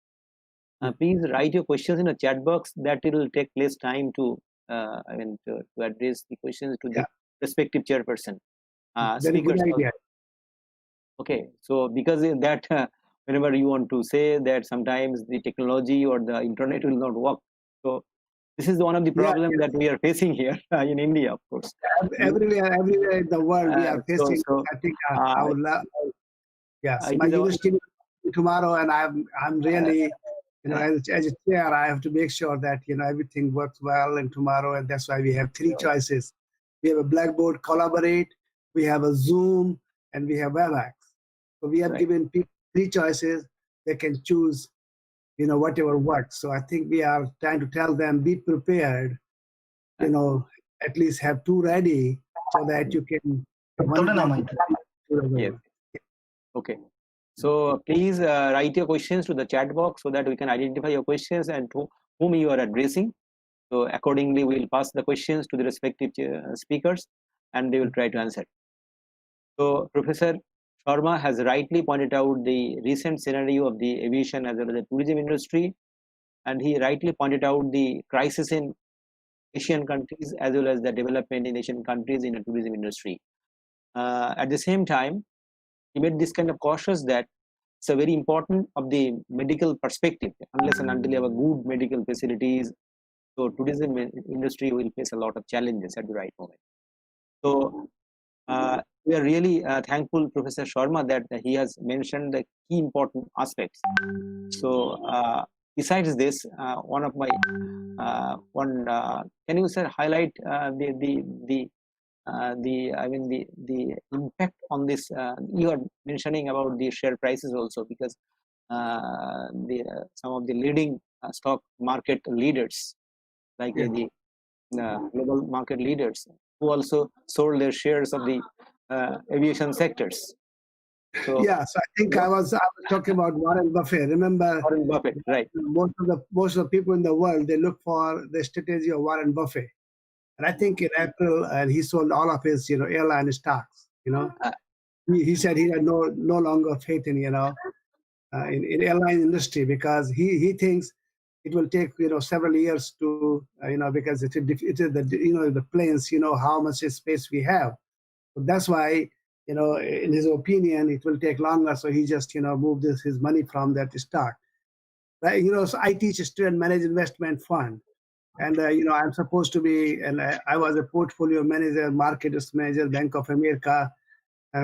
Please write your questions in the chat box. That will take less time to address the questions to the respective chairperson. Very good idea. Okay, so because that whenever you want to say that sometimes the technology or the internet will not work. So this is one of the Yeah, problems that we are facing here in India, of course. everywhere in the world we are So, facing. so I think uh, I would love. Yes, it my is a- university tomorrow, and I'm really, as a chair, I have to make sure that everything works well and tomorrow, and that's why we have three choices. We have a Blackboard Collaborate, we have a Zoom, and we have WebEx. So we have Right. given people three choices. They can choose, whatever works. So I think we are trying to tell them, be prepared. At least have two ready so that you can. Yes. Okay. So please write your questions to the chat box so that we can identify your questions and to whom you are addressing. So accordingly, we will pass the questions to the respective speakers and they will try to answer. So Professor Sharma has rightly pointed out the recent scenario of the aviation as well as the tourism industry, and he rightly pointed out the crisis in Asian countries as well as the development in Asian countries in the tourism industry. At the same time, he made this kind of cautious that it's a very important of the medical perspective. Unless and until you have a good medical facilities, so tourism industry will face a lot of challenges at the right moment. So we are really thankful, Professor Sharma, that he has mentioned the key important aspects. So besides this, one of my can you sir highlight the impact on this? You are mentioning about the share prices also, because some of the leading stock market leaders, like the global market leaders, who also sold their shares of the aviation sectors. So Yeah, so I think I was talking about Warren Buffett. Remember, Warren Buffett, right? most of the people in the world, they look for the strategy of Warren Buffett. And I think in April, and he sold all of his, airline stocks. He said he had no longer faith in, in airline industry, because he thinks it will take, several years to, because it is the, the planes, how much space we have. So that's why, in his opinion, it will take longer. So he just, moved his money from that stock. Right? So I teach student managed investment fund. And, I'm supposed to be, and I was a portfolio manager, market risk manager, Bank of America,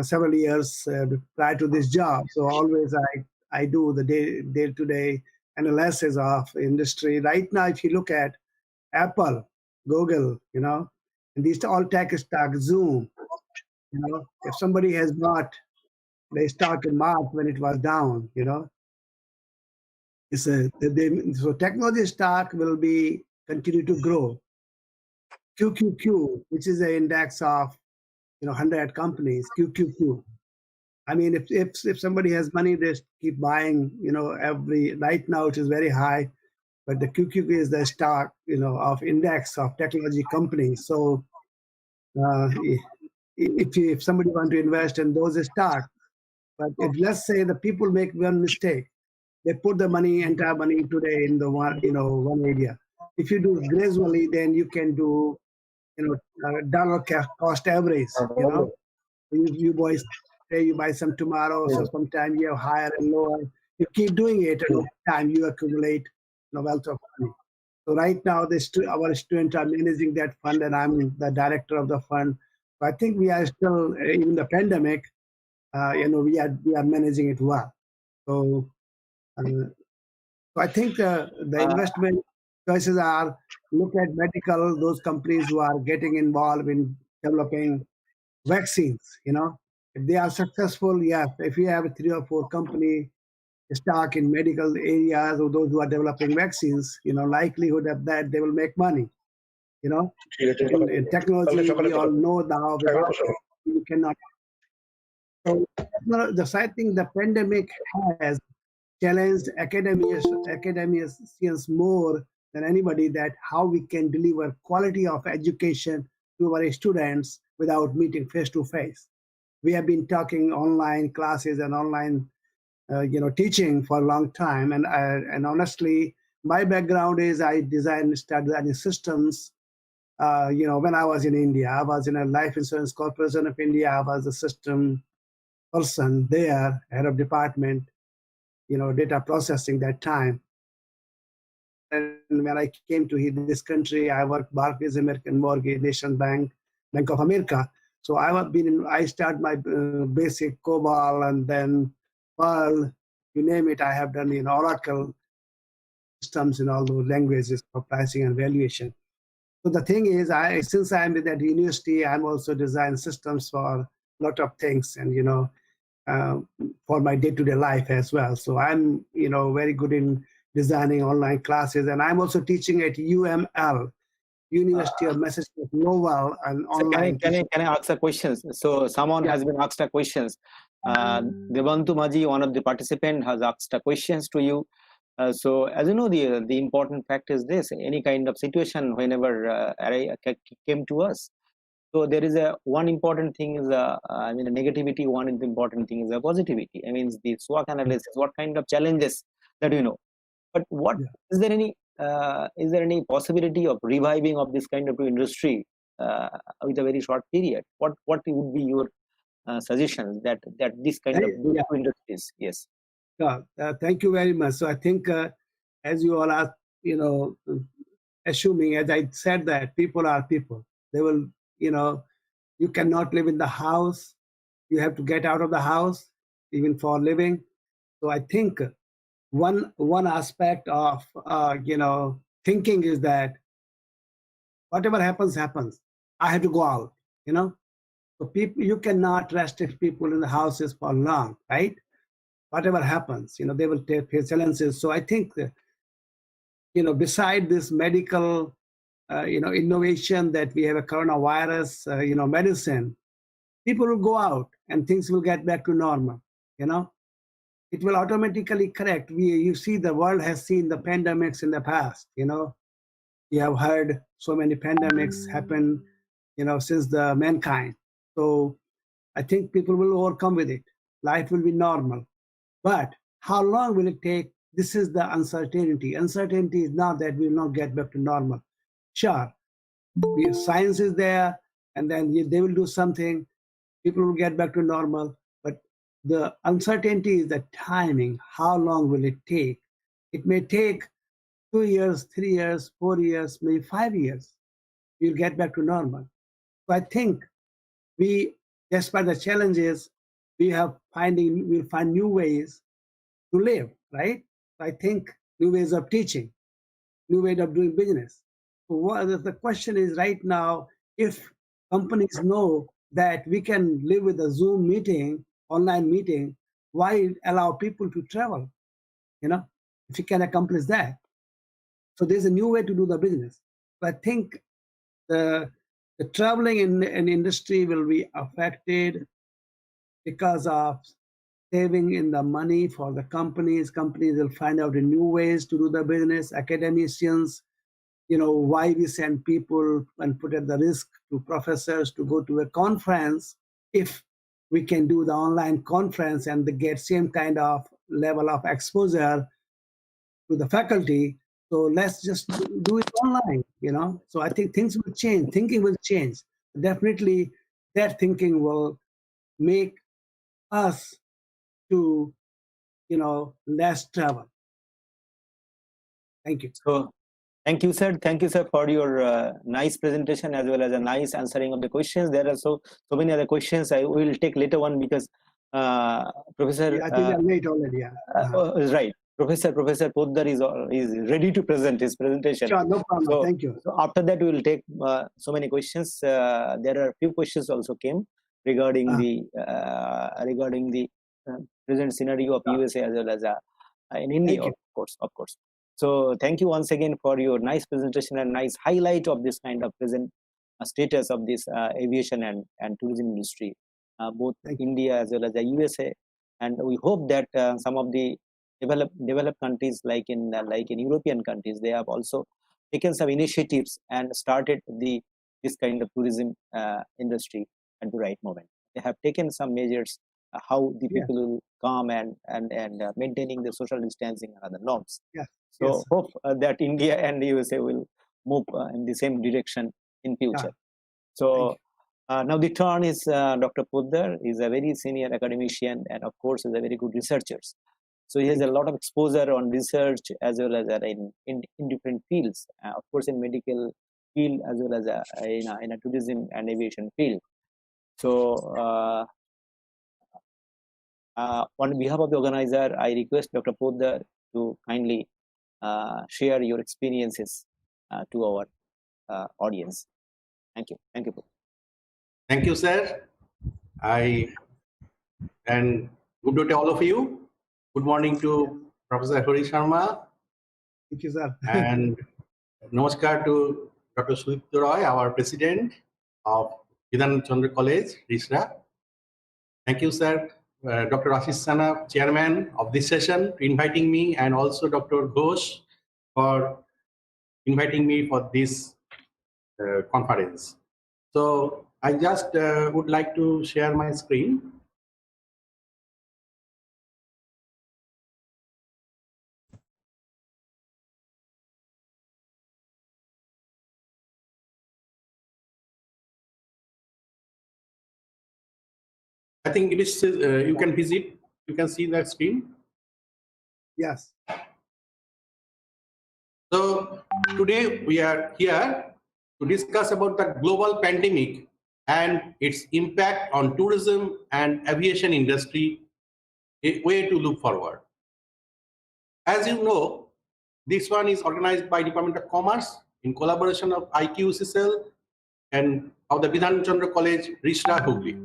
several years prior to this job. So always I do the day-to-day analysis of industry. Right now, if you look at Apple, Google, and these all tech stocks, Zoom, if somebody has bought the stock in March when it was down, so technology stock will be continue to grow. QQQ, which is the index of 100 companies, QQQ. I mean, if somebody has money, they keep buying. Right now it is very high, but the QQQ is the stock of index of technology companies. So if somebody want to invest in those stocks, but if let's say the people make one mistake, they put the entire money today in the one area. If you do gradually, then you can do dollar cost average. You boys say you buy some tomorrow, so sometime you have higher and lower. You keep doing it, and over time you accumulate wealth of money. So right now, our students are managing that fund, and I'm the director of the fund. So I think we are still, even the pandemic, we are managing it well. So, so I think the investment choices are look at medical, those companies who are getting involved in developing vaccines. If they are successful, yes. If you have 3 or 4 company stock in medical areas or those who are developing vaccines, likelihood of that they will make money. In technology, we all know now you cannot. So the side thing, the pandemic has challenged academicians more than anybody, that how we can deliver quality of education to our students without meeting face to face. We have been talking online classes and online teaching for a long time, and honestly, my background is I started designing systems. When I was in India, I was in a Life Insurance Corporation of India. I was a system person there, head of department. data processing that time. And when I came to this country, I worked Barclays, American Mortgage, Nation Bank, Bank of America. So I started my basic COBOL and then Perl, you name it. I have done Oracle systems in all those languages for pricing and valuation. So the thing is, since I'm at that university, I'm also design systems for a lot of things, and for my day-to-day life as well. So I'm very good in designing online classes, and I'm also teaching at UML, University of Massachusetts Lowell, and online. Can I ask a question? So someone has been asked a questions. Devantu Maji, one of the participants, has asked a questions to you. So as you know, the important fact is this: any kind of situation, whenever came to us, so there is one important thing is negativity. One important thing is a positivity. I mean, the SWOT analysis. What kind of challenges that you know? But is there any possibility of reviving of this kind of industry with a very short period? What would be your suggestions that this kind of industries? Yes. Thank you very much. So I think, as you all are, assuming, as I said, that people are people. They will, you cannot live in the house. You have to get out of the house, even for living. So I think one aspect of, thinking is that whatever happens, happens. I have to go out, So people, you cannot restrict people in the houses for long, right? Whatever happens, they will face challenges. So I think that, beside this medical, innovation that we have a coronavirus, medicine, people will go out and things will get back to normal. It will automatically correct. You see, the world has seen the pandemics in the past. You have heard so many pandemics happen, since the mankind. So I think people will overcome with it. Life will be normal. But how long will it take? This is the uncertainty. Uncertainty is not that we will not get back to normal. Sure, science is there, and then they will do something. People will get back to normal. But the uncertainty is the timing. How long will it take? It may take 2 years, 3 years, 4 years, maybe 5 years. We'll get back to normal. So I think despite the challenges, we'll find new ways to live, right? I think new ways of teaching, new ways of doing business. So the question is right now, if companies know that we can live with a Zoom meeting, online meeting, why allow people to travel? If you can accomplish that. So there's a new way to do the business. So I think the traveling in industry will be affected because of saving in the money for the companies. Companies will find out new ways to do the business. Academicians, why we send people and put at the risk to professors to go to a conference if we can do the online conference and they get same kind of level of exposure to the faculty. So let's just do it online, So I think things will change. Thinking will change. Definitely that thinking will make us to, less travel. Thank you. So, thank you, sir. Thank you, sir, for your nice presentation as well as a nice answering of the questions. There are so many other questions. I will take later one because Professor. I think I'm late already. Yeah. Right. Professor Poddar is ready to present his presentation. Sure, no problem. So, thank you. So after that, we will take so many questions. There are a few questions also came regarding the present scenario of USA as well as in India, of course. So thank you once again for your nice presentation and nice highlight of this kind of present status of this aviation and tourism industry, both India as well as the USA. And we hope that some of the developed countries like in European countries, they have also taken some initiatives and started this kind of tourism industry at the right moment. They have taken some measures how the people will come and maintaining the social distancing and other norms. So hope that India and the USA will move in the same direction in future. So now the turn is Dr. Poddar. He's a very senior academician and of course is a very good researcher. So he has a lot of exposure on research as well as in different fields, of course in medical field as well as in a tourism and aviation field. So on behalf of the organizer, I request Dr. Poddar to kindly share your experiences to our audience. Thank you. Thank you. Thank you, sir. And good day to all of you. Good morning to Professor Hari Sharma. Thank you, sir. And namaskar to Dr. Sudipta Roy, our president of Bidhan Chandra College, Risra. Thank you, sir. Dr. Ashish Sana, chairman of this session, for inviting me, and also Dr. Ghosh for inviting me for this conference. So I just would like to share my screen. I think it is, you can visit, you can see that screen. Yes. So today we are here to discuss about the global pandemic and its impact on tourism and aviation industry, a way to look forward. As you know, this one is organized by Department of Commerce in collaboration of IQCCL and of the Bidhan Chandra College, Risra, Hooghly.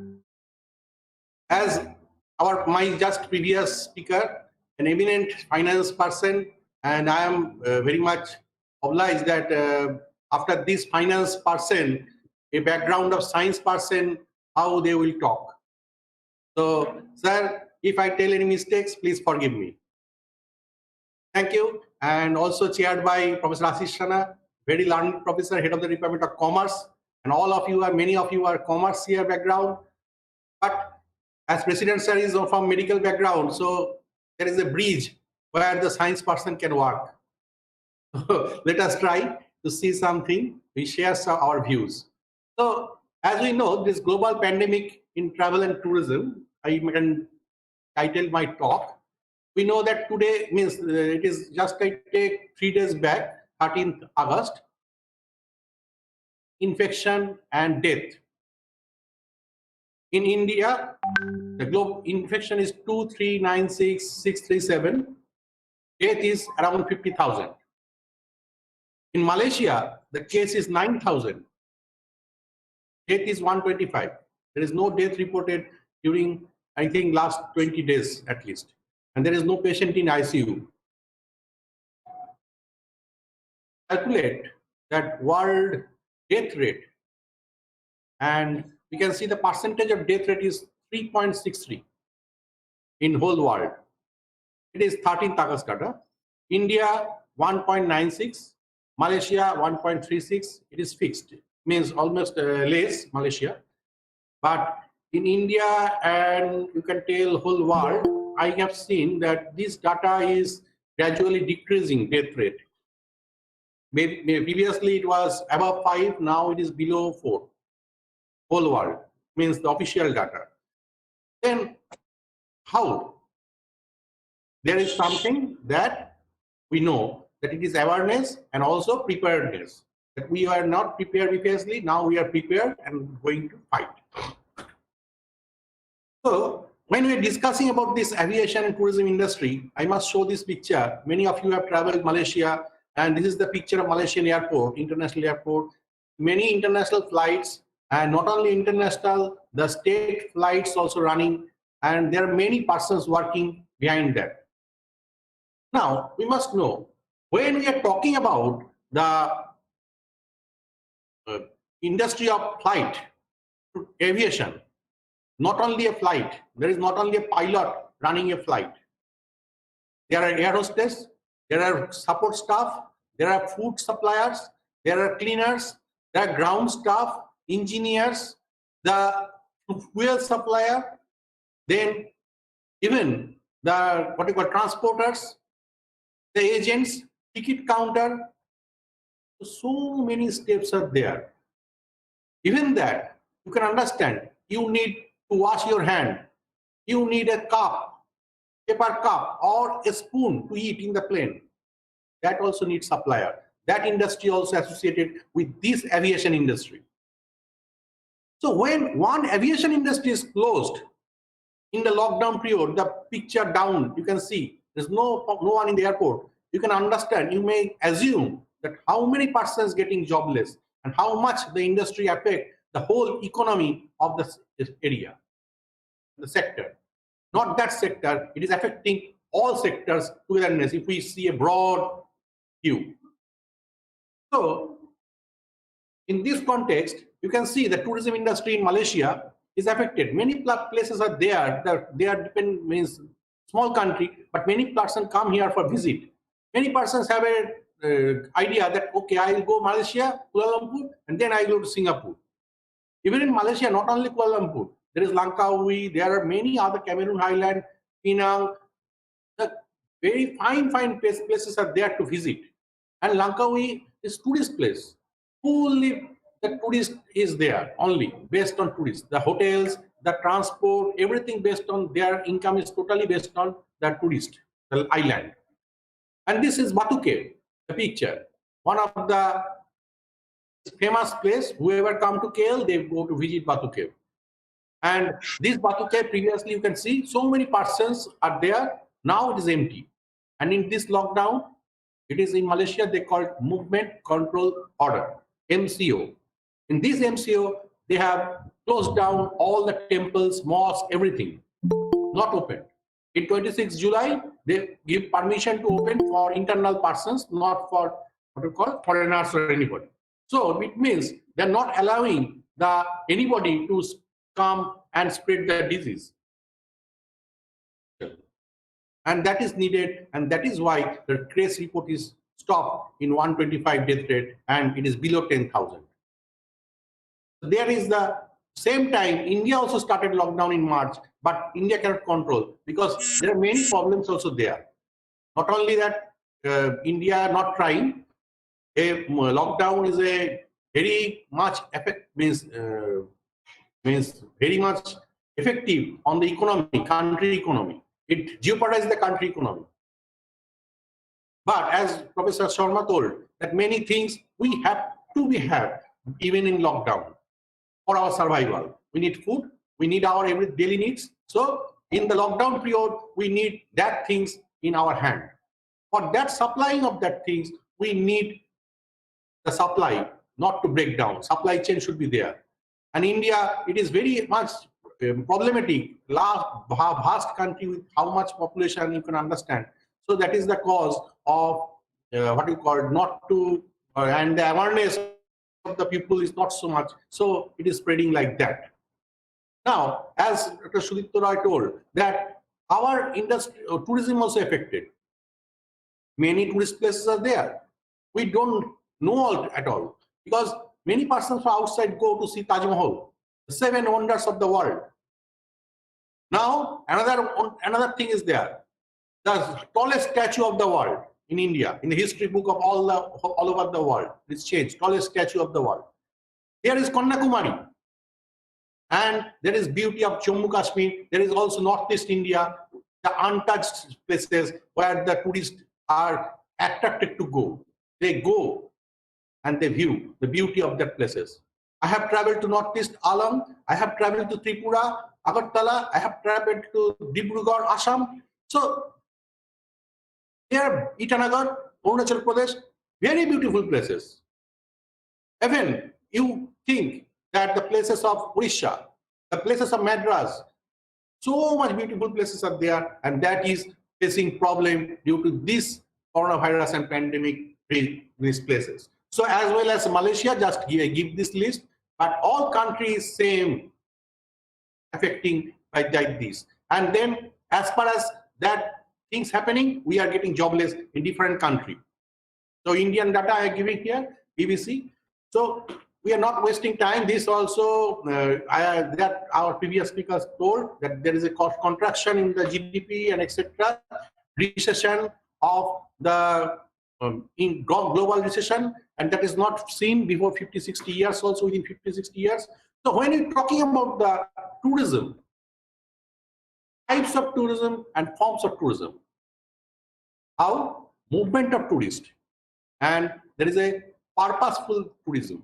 As my just previous speaker, an eminent finance person, and I am very much obliged that after this finance person, a background of science person, how they will talk. So, sir, if I tell any mistakes, please forgive me. Thank you. And also chaired by Professor Ashish Sana, very learned professor, head of the Department of Commerce. And all of you many of you are commerce here background. But as President sir is from medical background, so there is a bridge where the science person can work. Let us try to see something. We share our views. So as we know, this global pandemic in travel and tourism, I can title my talk. We know that today means it is just I take 3 days back, 13th August, infection and death. In India, the global infection is 2396637. Death is around 50,000. In Malaysia, the case is 9,000. Death is 125. There is no death reported during, I think, last 20 days at least. And there is no patient in ICU. Calculate that world death rate, and we can see the percentage of death rate is 3.63 in whole world. It is 13th August data. India 1.96, Malaysia 1.36. It is fixed, means almost less Malaysia. But in India and you can tell whole world, I have seen that this data is gradually decreasing death rate. Previously it was above 5, now it is below 4. Whole world, means the official data. Then how? There is something that we know, that it is awareness and also preparedness. That we are not prepared previously, now we are prepared and going to fight. So when we are discussing about this aviation and tourism industry, I must show this picture. Many of you have traveled Malaysia, and this is the picture of Malaysian airport, international airport. Many international flights, and not only international, the state flights also running, and there are many persons working behind that. Now, we must know, when we are talking about the industry of flight, aviation, not only a flight, there is not only a pilot running a flight. There are air hostess, there are support staff, there are food suppliers, there are cleaners, there are ground staff, engineers, the fuel supplier, then even the what you call transporters, the agents, ticket counter. So many steps are there. Even that, you can understand, you need to wash your hand, you need a cup, paper cup or a spoon to eat in the plane, that also needs supplier. That industry also associated with this aviation industry. So when one aviation industry is closed in the lockdown period, the picture down, you can see there's no one in the airport. You can understand, you may assume that how many persons getting jobless and how much the industry affect the whole economy of this area, the sector. Not that sector, it is affecting all sectors togetherness if we see a broad view. So in this context, you can see the tourism industry in Malaysia is affected. Many places are there. They are depend means small country, but many persons come here for visit. Many persons have a idea that okay, I will go Malaysia, Kuala Lumpur, and then I go to Singapore. Even in Malaysia, not only Kuala Lumpur, there is Langkawi. There are many other Cameron Highland, Penang. The very fine places are there to visit. And Langkawi is tourist place. Fully the tourist is there only based on tourists. The hotels, the transport, everything based on their income is totally based on the tourist, the island. And this is Batu Cave, the picture. One of the famous place, whoever come to KL, they go to visit Batu Cave. And this Batu Cave, previously you can see so many persons are there. Now it is empty. And in this lockdown, it is in Malaysia, they call it Movement Control Order, MCO. In this MCO, they have closed down all the temples, mosques, everything, not open. In 26 July, they give permission to open for internal persons, not for what we call foreigners or anybody. So it means they're not allowing anybody to come and spread the disease. And that is needed, and that is why the case report is stopped in 125 death rate, and it is below 10,000. There is the same time, India also started lockdown in March, but India cannot control because there are many problems also there. Not only that, India not trying, a lockdown is a very much means very much effective on the economy, country economy. It jeopardizes the country economy. But as Professor Sharma told, that many things we have to be had even in lockdown for our survival. We need food, we need our every daily needs. So in the lockdown period, we need that things in our hand. For that supplying of that things, we need the supply not to break down. Supply chain should be there. And India, it is very much problematic, vast country with how much population you can understand. So that is the cause of what you call not to, and the awareness of the people is not so much. So it is spreading like that. Now, as Dr. Sudipto Roy told, that our industry, tourism also affected. Many tourist places are there. We don't know at all because many persons from outside go to see Taj Mahal, the 7 wonders of the world. Now, another thing is there. The tallest statue of the world in India, in the history book of all over the world, it's changed, tallest statue of the world. There is Kanyakumari. And there is beauty of Jammu Kashmir. There is also Northeast India, the untouched places where the tourists are attracted to go. They go and they view the beauty of their places. I have traveled to Northeast Alang. I have traveled to Tripura, Agartala. I have traveled to Dibrugarh, Assam. So here, Itanagar, Arunachal Pradesh, very beautiful places. Even you think that the places of Odisha, the places of Madras, so much beautiful places are there, and that is facing problem due to this coronavirus and pandemic in these places. So as well as Malaysia, just give this list, but all countries same affecting like this. And then as far as that things happening, we are getting jobless in different countries. So Indian data I am giving here, BBC. So we are not wasting time. This also, that our previous speakers told that there is a contraction in the GDP and etc. Recession of the in global recession, and that is not seen before 50-60 years, also within 50-60 years. So when you're talking about the tourism, types of tourism and forms of tourism. How? Movement of tourists. And there is a purposeful tourism,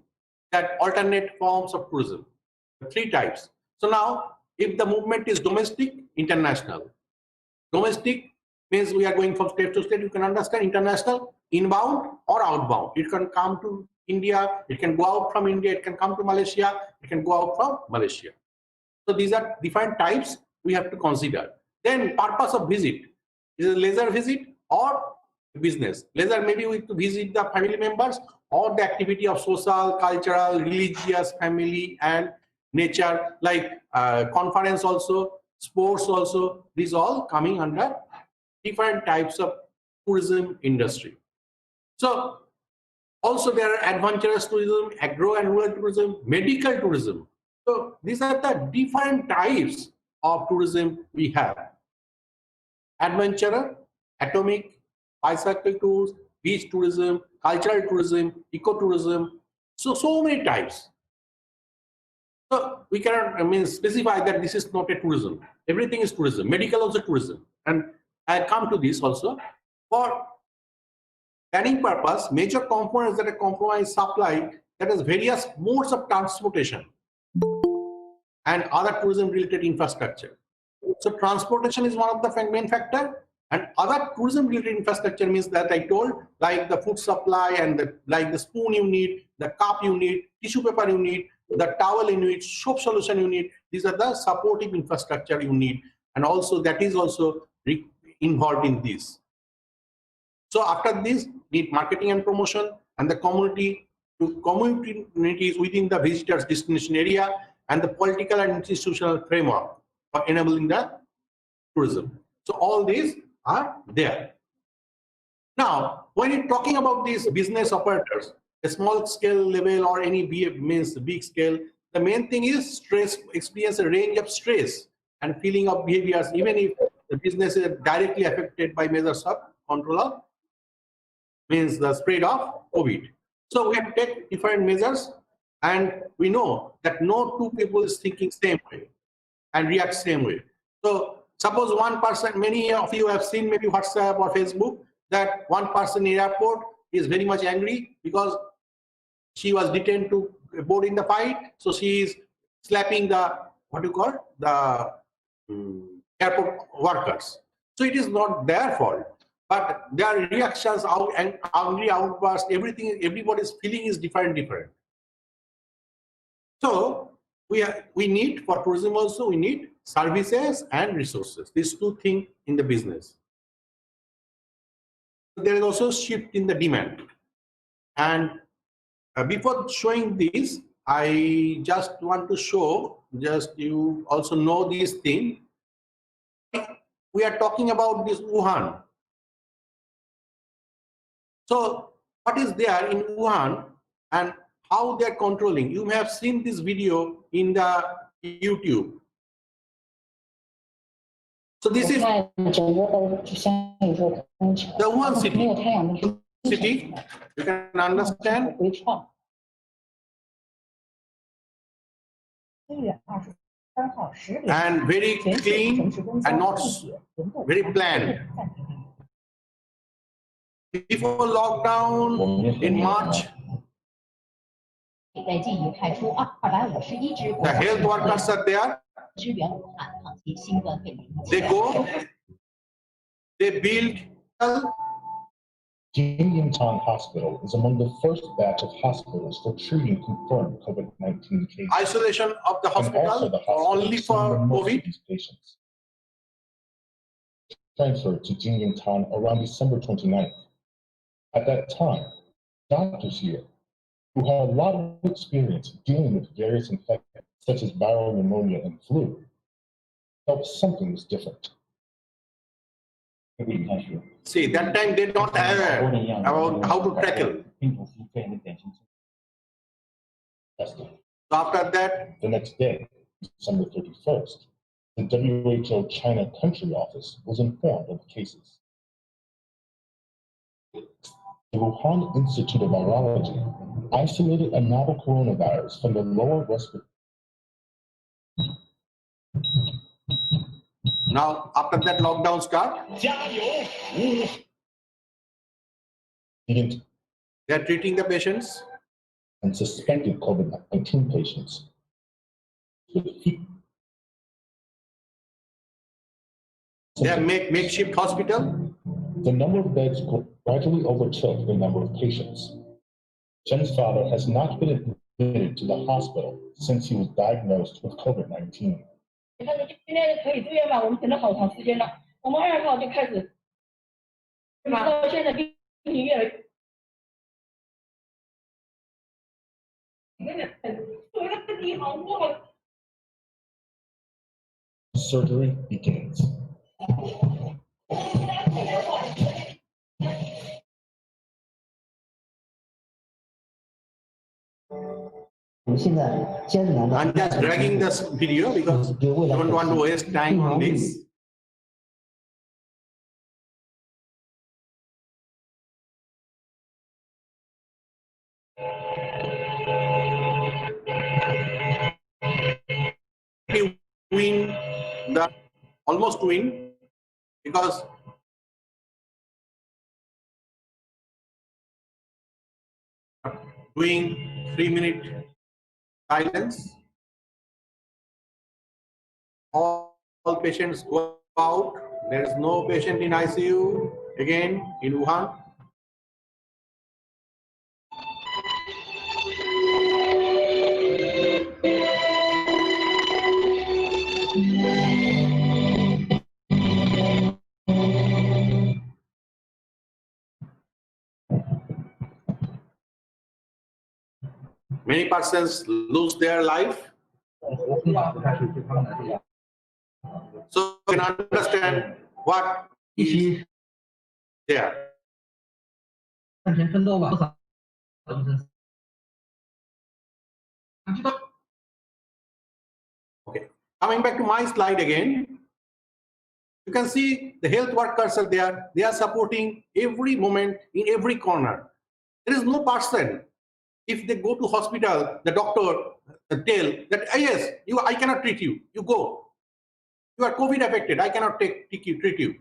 that alternate forms of tourism. 3 types. So now, if the movement is domestic, international. Domestic means we are going from state to state. You can understand international, inbound or outbound. It can come to India, it can go out from India, it can come to Malaysia, it can go out from Malaysia. So these are different types we have to consider. Then purpose of visit. Is it a leisure visit or business? Leisure maybe we to visit the family members, or the activity of social, cultural, religious, family and nature, like conference also, sports also. These all coming under different types of tourism industry. So also there are adventurous tourism, agro and rural tourism, medical tourism. So these are the different types of tourism we have. Adventurer, atomic, bicycle tours, beach tourism, cultural tourism, ecotourism. So many types. So we cannot specify that this is not a tourism. Everything is tourism. Medical also tourism. And I come to this also. For planning purpose, major components that are compromise supply, that is various modes of transportation and other tourism related infrastructure. So transportation is one of the main factor, and other tourism related infrastructure means that I told, like the food supply and like the spoon you need, the cup you need, tissue paper you need, the towel you need, soap solution you need. These are the supportive infrastructure you need, and also that is also involved in this. So after this, need marketing and promotion, and the communities within the visitors destination area, and the political and institutional framework for enabling the tourism. So all these are there. Now, when you're talking about these business operators, a small scale level or any means big scale, the main thing is stress, experience a range of stress and feeling of behaviors, even if the business is directly affected by measures of control of, means the spread of COVID. So we have to take different measures, and we know that no two people is thinking same way and react same way. So suppose one person, many of you have seen maybe WhatsApp or Facebook, that one person in airport is very much angry because she was detained to board in the fight. So she is slapping the, what you call, the airport workers. So it is not their fault, but their reactions out and angry outburst, everything, everybody's feeling is different. So we need, for tourism also, we need services and resources. These two things in the business. There is also shift in the demand. And before showing this, I just want to show, just you also know this thing. We are talking about this Wuhan. So what is there in Wuhan and how they are controlling? You may have seen this video in the YouTube. So this is the Wuhan city. You can understand. And very clean and not very planned. Before lockdown in March, the health workers are there. They go, they build. Jingyangtong Hospital is among the first batch of hospitals for treating confirmed COVID-19 cases. Isolation of the hospital only for COVID. These patients transferred to Jingyangtong around December 29th. At that time, doctors here, who had a lot of experience dealing with various infections, such as viral pneumonia and flu, felt something was different. See, that time they don't have about how to tackle. So after that, the next day, December 31st, the WHO China Country Office was informed of the cases. The Wuhan Institute of Virology isolated a novel coronavirus from the lower respiratory. Now, after that lockdown start, they are treating the patients. And suspected COVID-19 patients. They have makeshift hospital. The number of beds gradually overtook the number of patients. Jen's father has not been admitted to the hospital since he was diagnosed with COVID-19. 他说今天可以住院吗？我们等了好长时间了。我们2号就开始，到现在病情越来越。Surgery begins. 我们现在艰难的。I'm just dragging this video because I don't want to waste time on this. Win the almost win because doing 3-minute silence. All patients go out. There is no patient in ICU again in Wuhan. Many persons lose their life. So you can understand what is there. Okay, coming back to my slide again, you can see the health workers are there. They are supporting every moment in every corner. There is no person. If they go to hospital, the doctor tell that, yes, I cannot treat you. You go. You are COVID affected. I cannot treat you.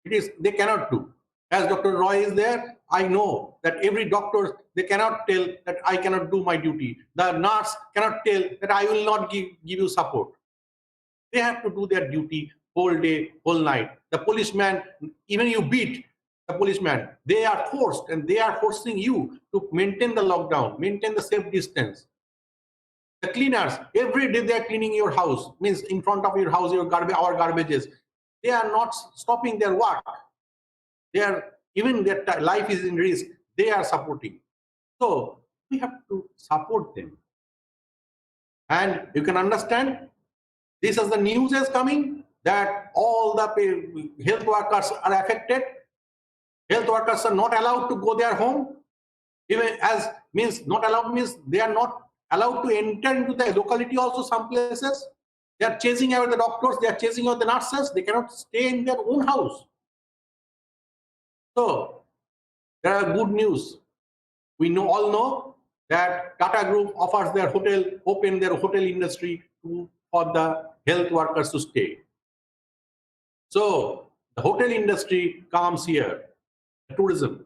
It is they cannot do. As Dr. Roy is there, I know that every doctor, they cannot tell that I cannot do my duty. The nurse cannot tell that I will not give you support. They have to do their duty whole day, whole night. The policeman, even you beat the policeman, they are forced and they are forcing you to maintain the lockdown, maintain the safe distance. The cleaners, every day they are cleaning your house, means in front of your house, our garbages. They are not stopping their work. They are, even their life is in risk, they are supporting. So we have to support them. And you can understand, this is the news is coming that all the health workers are affected. Health workers are not allowed to go their home. Even as means not allowed means they are not allowed to enter into the locality also some places. They are chasing away the doctors, they are chasing away the nurses, they cannot stay in their own house. So there are good news. We all know that Tata Group offers their hotel, open their hotel industry for the health workers to stay. So the hotel industry comes here, tourism.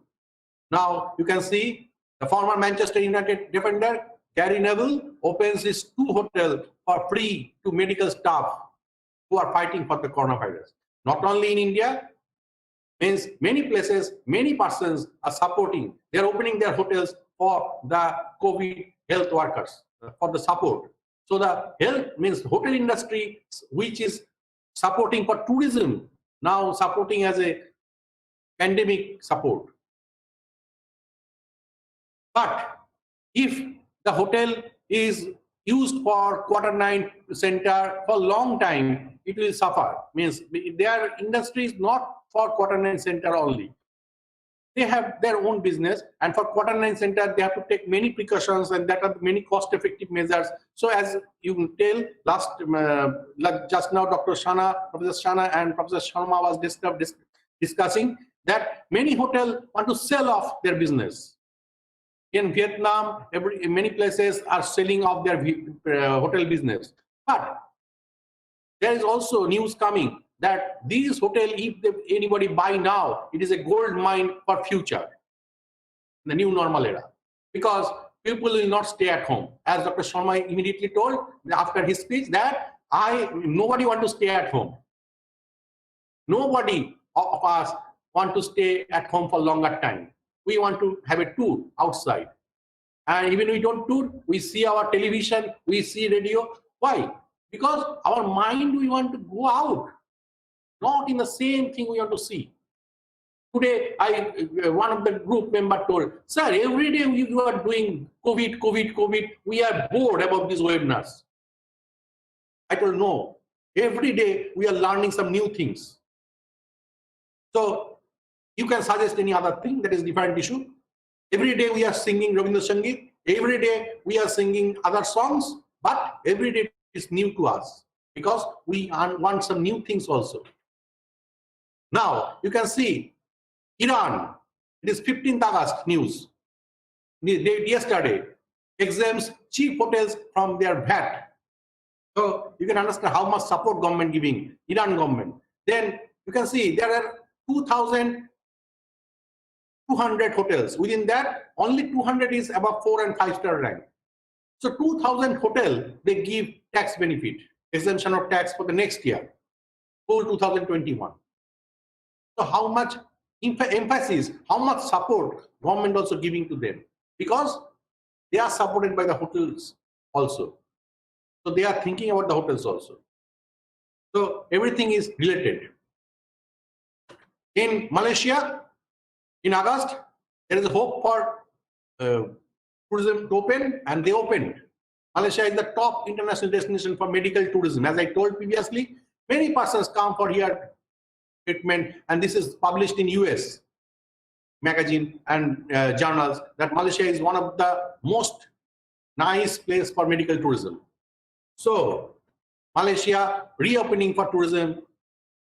Now you can see the former Manchester United defender Gary Neville opens his 2 hotels for free to medical staff who are fighting for the coronavirus. Not only in India, means many places, many persons are supporting. They are opening their hotels for the COVID health workers, for the support. So the health means hotel industry, which is supporting for tourism, now supporting as a pandemic support. But if the hotel is used for quarantine center for a long time, it will suffer. Means their industry is not for quarantine center only. They have their own business, and for quarantine center, they have to take many precautions, and that are many cost-effective measures. So as you can tell, just now, Professor Shana and Professor Sharma was discussing that many hotels want to sell off their business. In Vietnam, many places are selling off their hotel business. But there is also news coming that these hotels, if anybody buy now, it is a gold mine for future, the new normal era, because people will not stay at home. As Dr. Sharma immediately told after his speech that nobody want to stay at home. Nobody of us want to stay at home for longer time. We want to have a tour outside. And even we don't tour, we see our television, we see radio. Why? Because our mind, we want to go out, not in the same thing we want to see. Today, one of the group member told, sir, every day you are doing COVID. We are bored about these webinars. I told, no, every day we are learning some new things. So you can suggest any other thing, that is different issue. Every day we are singing Rabindra Sangeet. Every day we are singing other songs, but every day is new to us because we want some new things also. Now you can see Iran, it is 15th August news. Yesterday, exempts cheap hotels from their VAT. So you can understand how much support government giving, Iran government. Then you can see there are 2,200 hotels. Within that, only 200 is above 4 and 5-star rank. So 2,000 hotel, they give tax benefit, exemption of tax for the next year, whole 2021. So how much emphasis, how much support government also giving to them? Because they are supported by the hotels also. So they are thinking about the hotels also. So everything is related. In Malaysia, in August, there is a hope for tourism to open, and they opened. Malaysia is the top international destination for medical tourism. As I told previously, many persons come for here treatment, and this is published in US magazine and journals that Malaysia is one of the most nice place for medical tourism. So Malaysia reopening for tourism,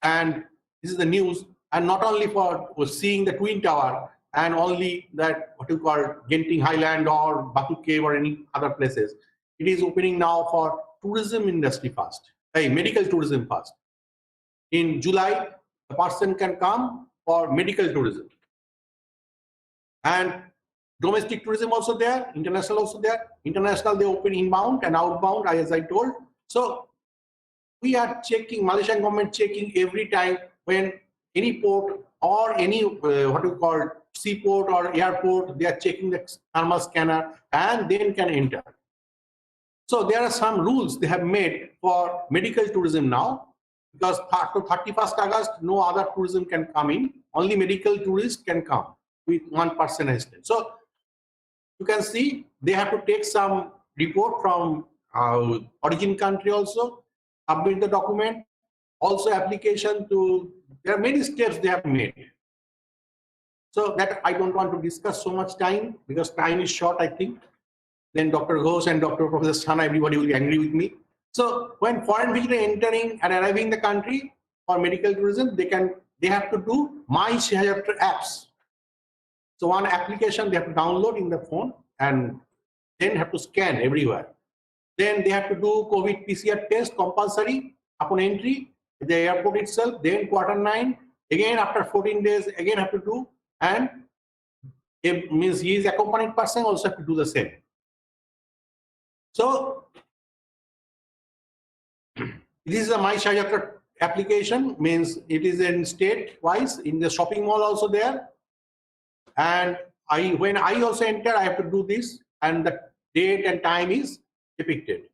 and this is the news, and not only for seeing the Twin Tower and only that what you call Genting Highland or Batu Cave or any other places. It is opening now for tourism industry first, medical tourism first. In July, the person can come for medical tourism. And domestic tourism also there, international also there. International, they open inbound and outbound, as I told. So we are checking, Malaysian government checking every time when any port or any what you call seaport or airport, they are checking the thermal scanner and then can enter. So there are some rules they have made for medical tourism now, because after 31st August, no other tourism can come in. Only medical tourists can come with 1 person assistance. So you can see they have to take some report from origin country also, submit the document, also application to, there are many steps they have made. So that I don't want to discuss so much time because time is short, I think. Then Dr. Ghosh and Dr. Professor Sana, everybody will be angry with me. So when foreign visitor entering and arriving in the country for medical tourism, they have to do My Shayatra apps. So one application they have to download in the phone and then have to scan everywhere. Then they have to do COVID PCR test compulsory upon entry at the airport itself, then Q9, again after 14 days, again have to do, and it means he is accompanied person also have to do the same. So this is a My Shayatra application, means it is in state wise, in the shopping mall also there. And when I also enter, I have to do this, and the date and time is depicted.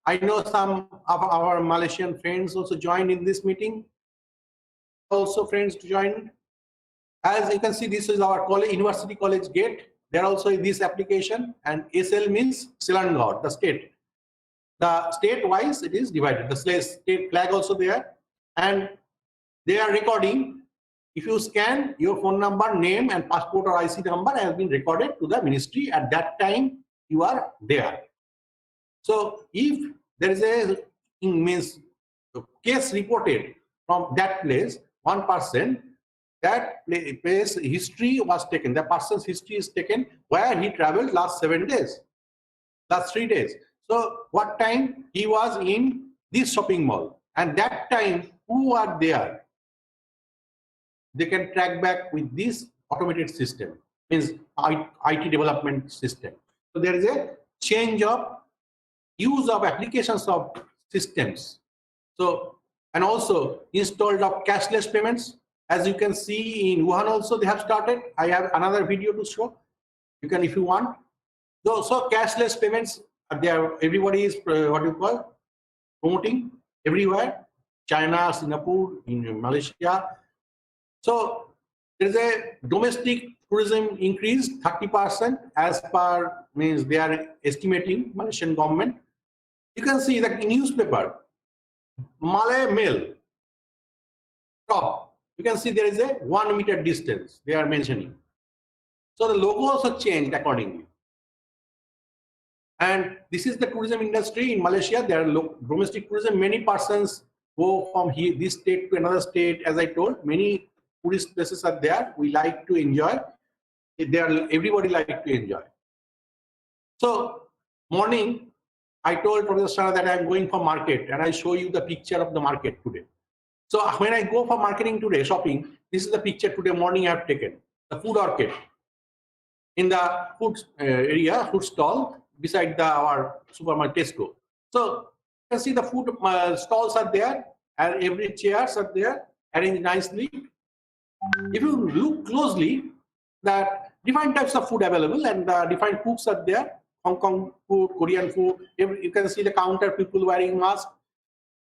I know some of our Malaysian friends also joined in this meeting. Also friends to join. As you can see, this is our college, University College gate. There also is this application, and SL means Selangor, the state. The state wise it is divided. The state flag also there, and they are recording. If you scan, your phone number, name, and passport or IC number has been recorded to the ministry. At that time, you are there. So if there is a case reported from that place, 1 person, that place history was taken. The person's history is taken where he traveled last 7 days, last 3 days. So what time he was in this shopping mall, And that time, who are there? They can track back with this automated system, means IT development system. So there is a change of use of applications of systems. So, and also installed of cashless payments. As you can see in Wuhan also they have started. I have another video to show. You can if you want. So cashless payments are there. Everybody is what you call promoting everywhere. China, Singapore, in Malaysia. So there is a domestic tourism increase 30% as per means they are estimating Malaysian government. You can see that in newspaper, Malay Mail, top. You can see there is a 1 meter distance they are mentioning. So the logo also changed accordingly. And this is the tourism industry in Malaysia. There are domestic tourism. Many persons go from here, this state to another state. As I told, many tourist places are there. We like to enjoy. Everybody like to enjoy. So morning, I told Professor Shana that I'm going for market, and I show you the picture of the market today. So when I go for marketing today, shopping, this is the picture today morning I have taken. The food orchid in the food area, food stall beside our supermarket Tesco. So you can see the food stalls are there, and every chairs are there, arranged nicely. If you look closely, that different types of food available and different cooks are there. Hong Kong food, Korean food. You can see the counter people wearing masks.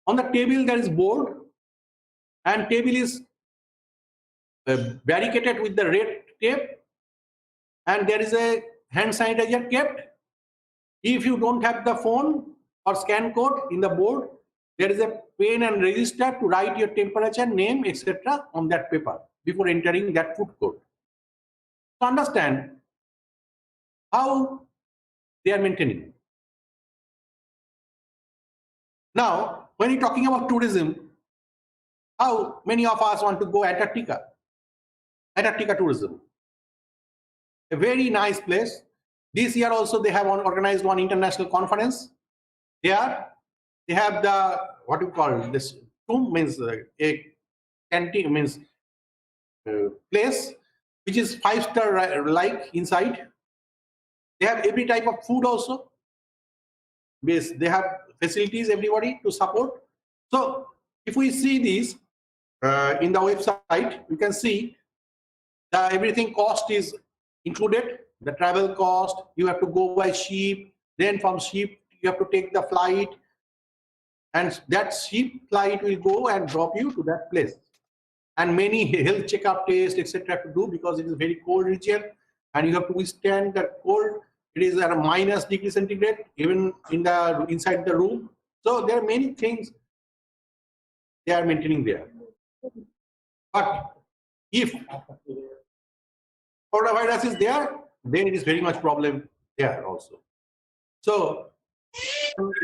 On the table there is board, and table is barricaded with the red tape, and there is a hand sanitizer kept. If you don't have the phone or scan code in the board, there is a pen and register to write your temperature, name, etc. on that paper before entering that food court. To understand how they are maintaining. Now, when you're talking about tourism, how many of us want to go Antarctica? Antarctica tourism. A very nice place. This year also they have organized one international conference. There they have the, what you call this room, means a canteen, means place which is 5-star like inside. They have every type of food also. They have facilities, everybody to support. So if we see these in the website, you can see that everything cost is included. The travel cost, you have to go by ship, then from ship you have to take the flight, and that ship flight will go and drop you to that place. And many health checkup tests, etc. to do, because it is a very cold region and you have to withstand the cold. It is at a -°C, even in the inside the room. So there are many things they are maintaining there. But if coronavirus is there, then it is very much problem there also. So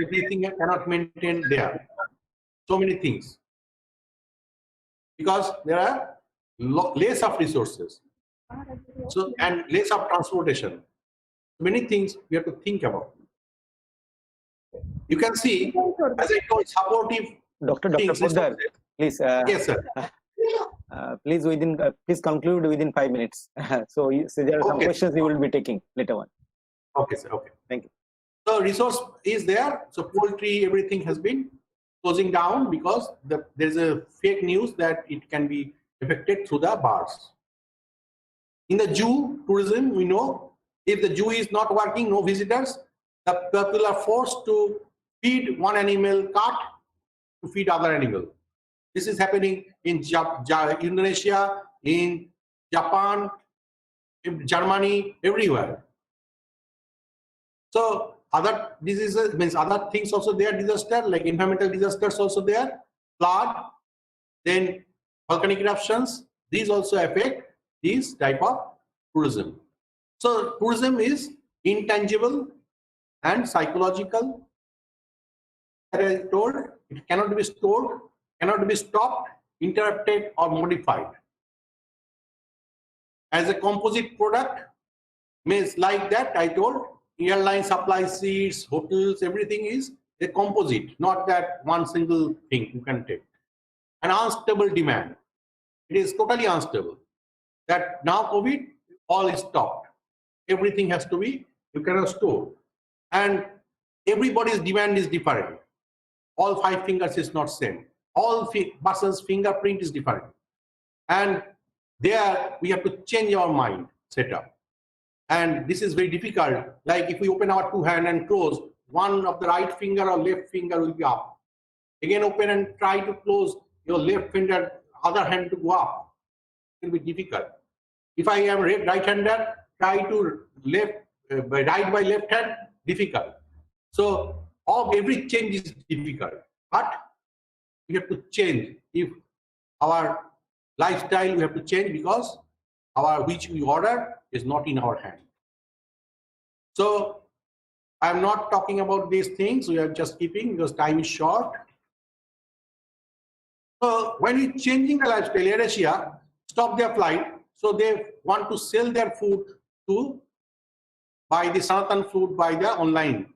everything cannot maintain there. So many things, because there are less of resources, so and less of transportation. Many things we have to think about. You can see, as I told, supportive. Dr. Poddar, please. Yes, sir. Please conclude within 5 minutes. So there are some questions you will be taking later on. Okay, sir. Okay. Thank you. So resource is there. So poultry, everything has been closing down because there is a fake news that it can be affected through the bars. In the zoo tourism, we know if the zoo is not working, no visitors, the people are forced to feed one animal cart to feed other animal. This is happening in Indonesia, in Japan, in Germany, everywhere. So other diseases means other things also there, disaster like environmental disasters also there, flood, then volcanic eruptions. These also affect this type of tourism. So tourism is intangible and psychological. As I told, it cannot be stored, cannot be stopped, interrupted, or modified. As a composite product, means like that I told, airline supply seats, hotels, everything is a composite, not that one single thing you can take. An unstable demand. It is totally unstable. That now COVID, all is stopped. Everything has to be, you cannot store. And everybody's demand is different. All 5 fingers is not same. All person's fingerprint is different. And there we have to change our mind setup. And this is very difficult. Like if we open our 2 hands and close, one of the right finger or left finger will be up. Again, open and try to close your left finger, other hand to go up. It will be difficult. If I am right-hander, try to right by left hand, difficult. So every change is difficult. But we have to change. If our lifestyle, we have to change because which we order is not in our hand. So I'm not talking about these things. We are just keeping because time is short. So when we're changing the lifestyle, AirAsia stop their flight. So they want to sell their food to buy the Sanatan food by the online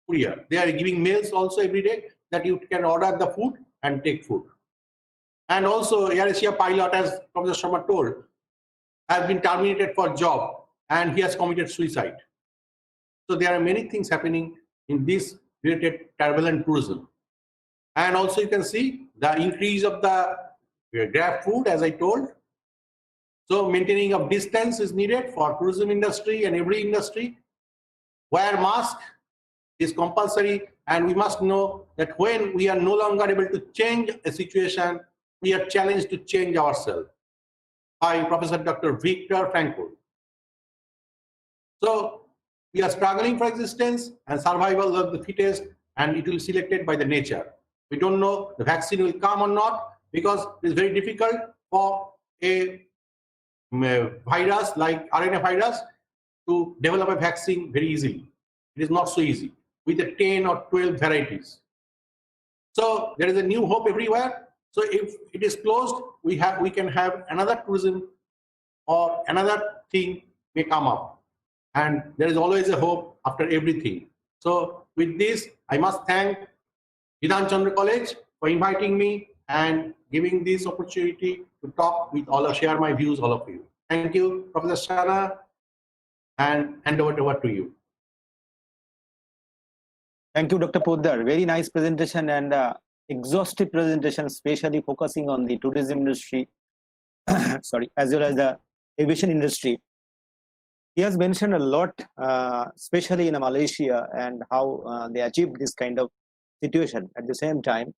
courier. They are giving mails also every day that you can order the food and take food. And also AirAsia pilot, as Professor Sharma told, has been terminated for job and he has committed suicide. So there are many things happening in this related turbulent tourism. And also you can see the increase of the grab food, as I told. So maintaining of distance is needed for tourism industry and every industry. Wear mask is compulsory, and we must know that when we are no longer able to change a situation, we are challenged to change ourselves by Professor Dr. Viktor Frankl. So we are struggling for existence and survival of the fittest, and it will be selected by the nature. We don't know the vaccine will come or not because it's very difficult for a virus like RNA virus to develop a vaccine very easily. It is not so easy with the 10 or 12 varieties. So there is a new hope everywhere. So if it is closed, we can have another tourism or another thing may come up. And there is always a hope after everything. So with this, I must thank Bidhan Chandra College for inviting me and giving this opportunity to talk with all of, share my views, all of you. Thank you, Professor Shana, and hand over to you. Thank you, Dr. Poddar. Very nice presentation and exhaustive presentation, especially focusing on the tourism industry, sorry, as well as the aviation industry. He has mentioned a lot, especially in Malaysia, and how they achieved this kind of situation. At the same time,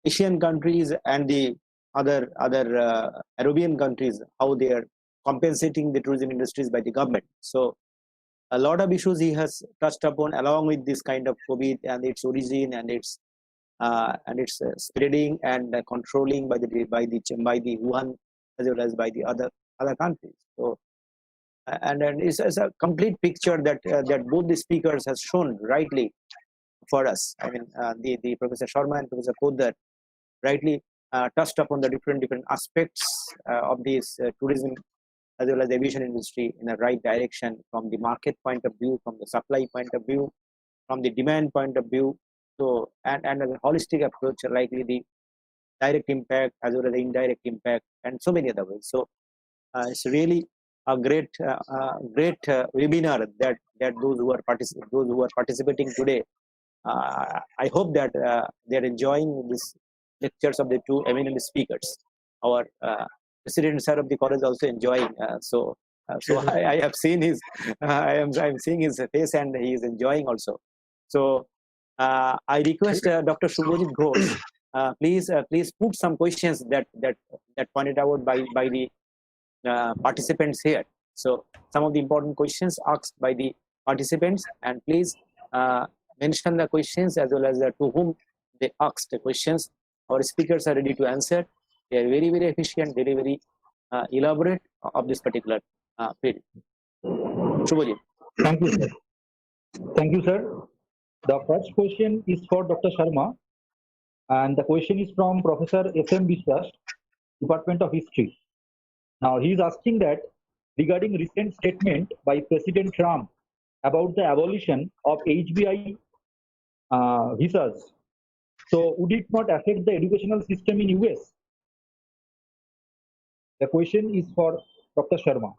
Asian countries and the other Arabian countries, how they are compensating the tourism industries by the government. So a lot of issues he has touched upon, along with this kind of COVID and its origin and its spreading and controlling by the Wuhan as well as by the other countries. So and it's a complete picture that that both the speakers has shown rightly for us. I mean, the Professor Sharma and Professor Poddar rightly touched upon the different aspects of this tourism as well as the aviation industry in the right direction, from the market point of view, from the supply point of view, from the demand point of view. So and a holistic approach, likely the direct impact as well as the indirect impact, and so many other ways. So it's really a great webinar that those who are participating today. I hope that they are enjoying these lectures of the two eminent speakers. Our President Sir of the college also enjoying. So I have seen his, I am seeing his face, and he is enjoying also. So I request Dr. Subhajit Ghosh, please put some questions that pointed out by the participants here. So some of the important questions asked by the participants, and please mention the questions as well as to whom they asked the questions. Our speakers are ready to answer. They are very, very efficient, very, very elaborate of this particular field. Shubhajit. Thank you, sir. Thank you, sir. The first question is for Dr. Sharma, and the question is from Professor S.M. Biswas, Department of History. Now, he is asking that regarding recent statement by President Trump about the abolition of HBI visas. So would it not affect the educational system in US? The question is for Dr. Sharma.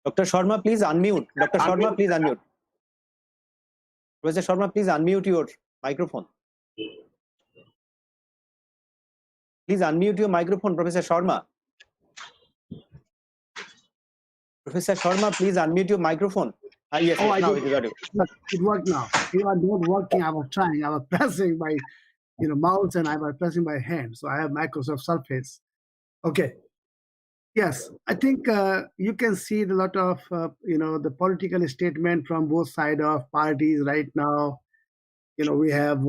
Dr. Sharma, please unmute. Dr. Sharma, please unmute. Professor Sharma, please unmute your microphone. Please unmute your microphone, Professor Sharma. Professor Sharma, please unmute your microphone. Yes, Oh, yes, I now did. it got you. It worked now. It was not working. I was trying. I was pressing my, mouse, and I was pressing my hand. So I have Microsoft Surface. Okay. Yes, I think you can see a lot of the political statement from both sides of parties right now. We have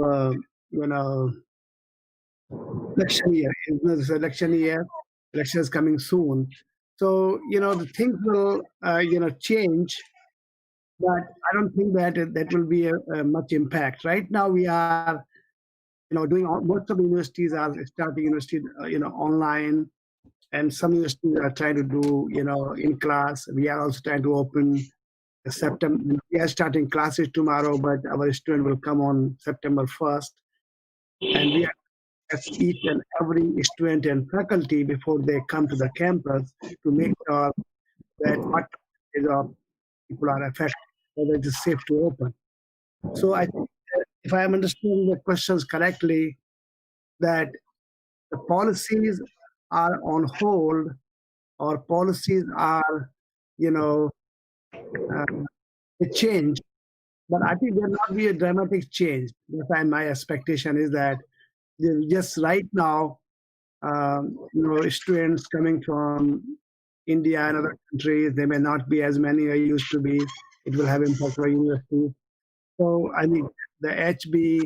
election year. This election year. Election is coming soon. So the things will change. But I don't think that will be a much impact. Right now, we are, doing most of the universities are starting university, online, and some universities are trying to do, in class. We are also trying to open September. We are starting classes tomorrow, but our student will come on September 1st, and we are ask each and every student and faculty before they come to the campus to make sure that what is of people are affected, whether it is safe to open. So I think if I am understanding the questions correctly, that the policies are on hold or policies are, a change, but I think there will not be a dramatic change. That's why my expectation is that just right now, students coming from India and other countries, they may not be as many as used to be. It will have impact on universities. So I mean, the HB,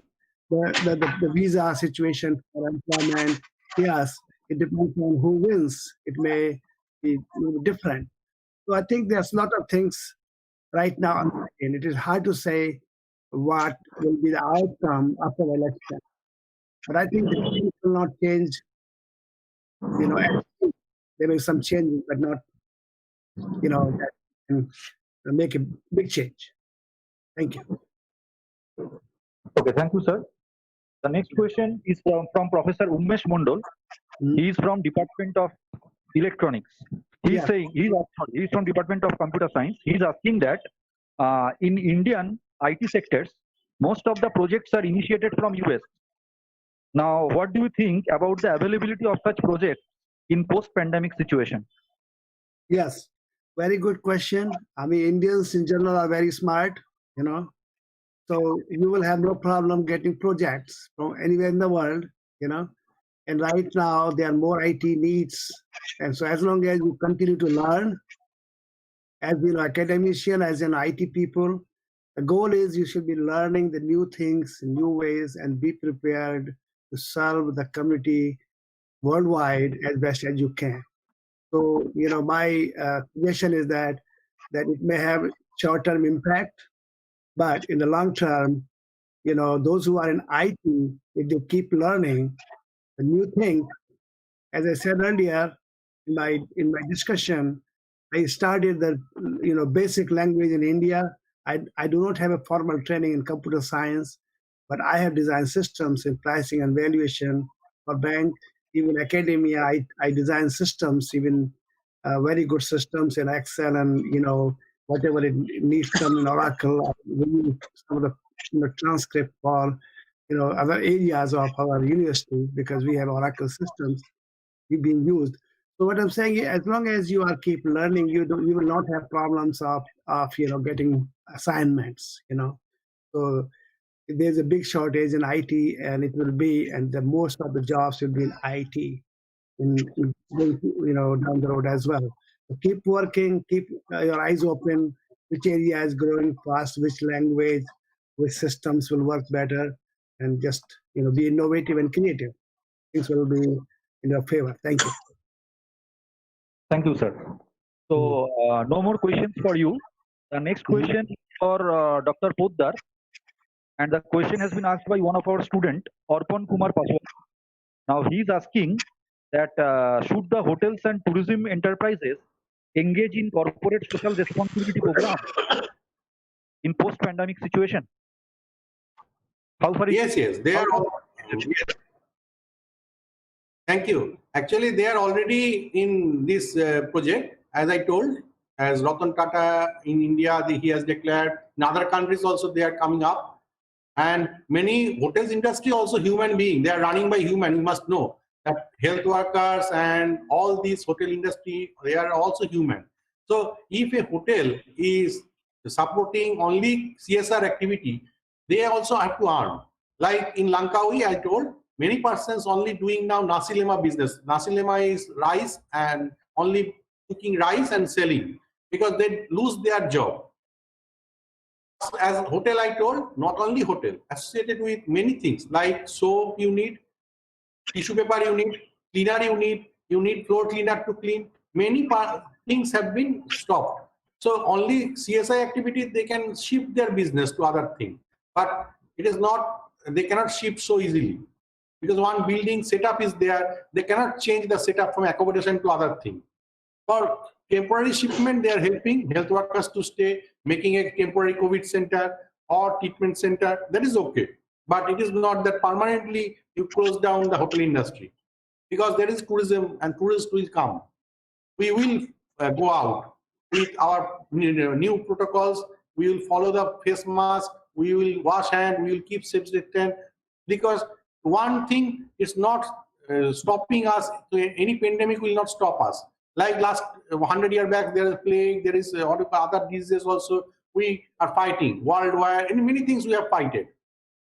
the visa situation for employment, yes, it depends on who wins. It may be different. So I think there's a lot of things right now, and it is hard to say what will be the outcome after the election. But I think the things will not change. There may be some changes, but not, that can make a big change. Thank you. Okay, thank you, sir. The next question is from Professor Umesh Mondol. He is from Department of Electronics. He's saying he's from Department of Computer Science. He's asking that in Indian IT sectors, most of the projects are initiated from US. Now, what do you think about the availability of such projects in post-pandemic situation? Yes, very good question. I mean, Indians in general are very smart, so you will have no problem getting projects from anywhere in the world, and right now there are more IT needs. And so as long as you continue to learn, as academician, as an IT people, the goal is you should be learning the new things, new ways, and be prepared to serve the community worldwide as best as you can. So, my suggestion is that it may have short-term impact, but in the long term, those who are in IT, if they keep learning the new things, as I said earlier in my discussion, I started the basic language in India. I do not have a formal training in computer science, but I have designed systems in pricing and valuation for bank, even academia. I design systems, even very good systems in Excel and whatever it needs from in Oracle. Some of the transcript for other areas of our university, because we have Oracle systems being used. So what I'm saying is, as long as you are keep learning, you will not have problems of getting assignments. So there's a big shortage in IT, and it will be, and the most of the jobs will be in IT, down the road as well. So keep working, keep your eyes open. Which area is growing fast? Which language? Which systems will work better? And just be innovative and creative. Things will be in your favor. Thank you. Thank you, sir. So no more questions for you. The next question is for Dr. Poddar, and the question has been asked by one of our students, Arpan Kumar Paswar. Now he is asking that should the hotels and tourism enterprises engage in corporate social responsibility program in post-pandemic situation? How far is Yes, they are all. Thank you. Actually, they are already in this project, as I told, as Ratan Tata in India, he has declared. In other countries also, they are coming up. And many hotels industry also human being. They are running by human. You must know that health workers and all these hotel industry, they are also human. So if a hotel is supporting only CSR activity, they also have to earn. Like in Langkawi, I told, many persons only doing now nasi lema business. Nasi lema is rice and only cooking rice and selling because they lose their job. As hotel, I told, not only hotel, associated with many things like soap you need, tissue paper you need, cleaner you need floor cleaner to clean. Many things have been stopped. So only CSI activity, they can shift their business to other things. But it is not, they cannot shift so easily. Because one building setup is there, they cannot change the setup from accommodation to other thing. For temporary shipment, they are helping health workers to stay, making a temporary COVID center or treatment center. That is okay. But it is not that permanently you close down the hotel industry. Because there is tourism and tourists will come. We will go out with our new protocols. We will follow the face mask. We will wash hands. We will keep safe distance. Because one thing is not stopping us. Any pandemic will not stop us. Like last 100 years back, there is plague, there is other diseases also. We are fighting worldwide, and many things we have fighted.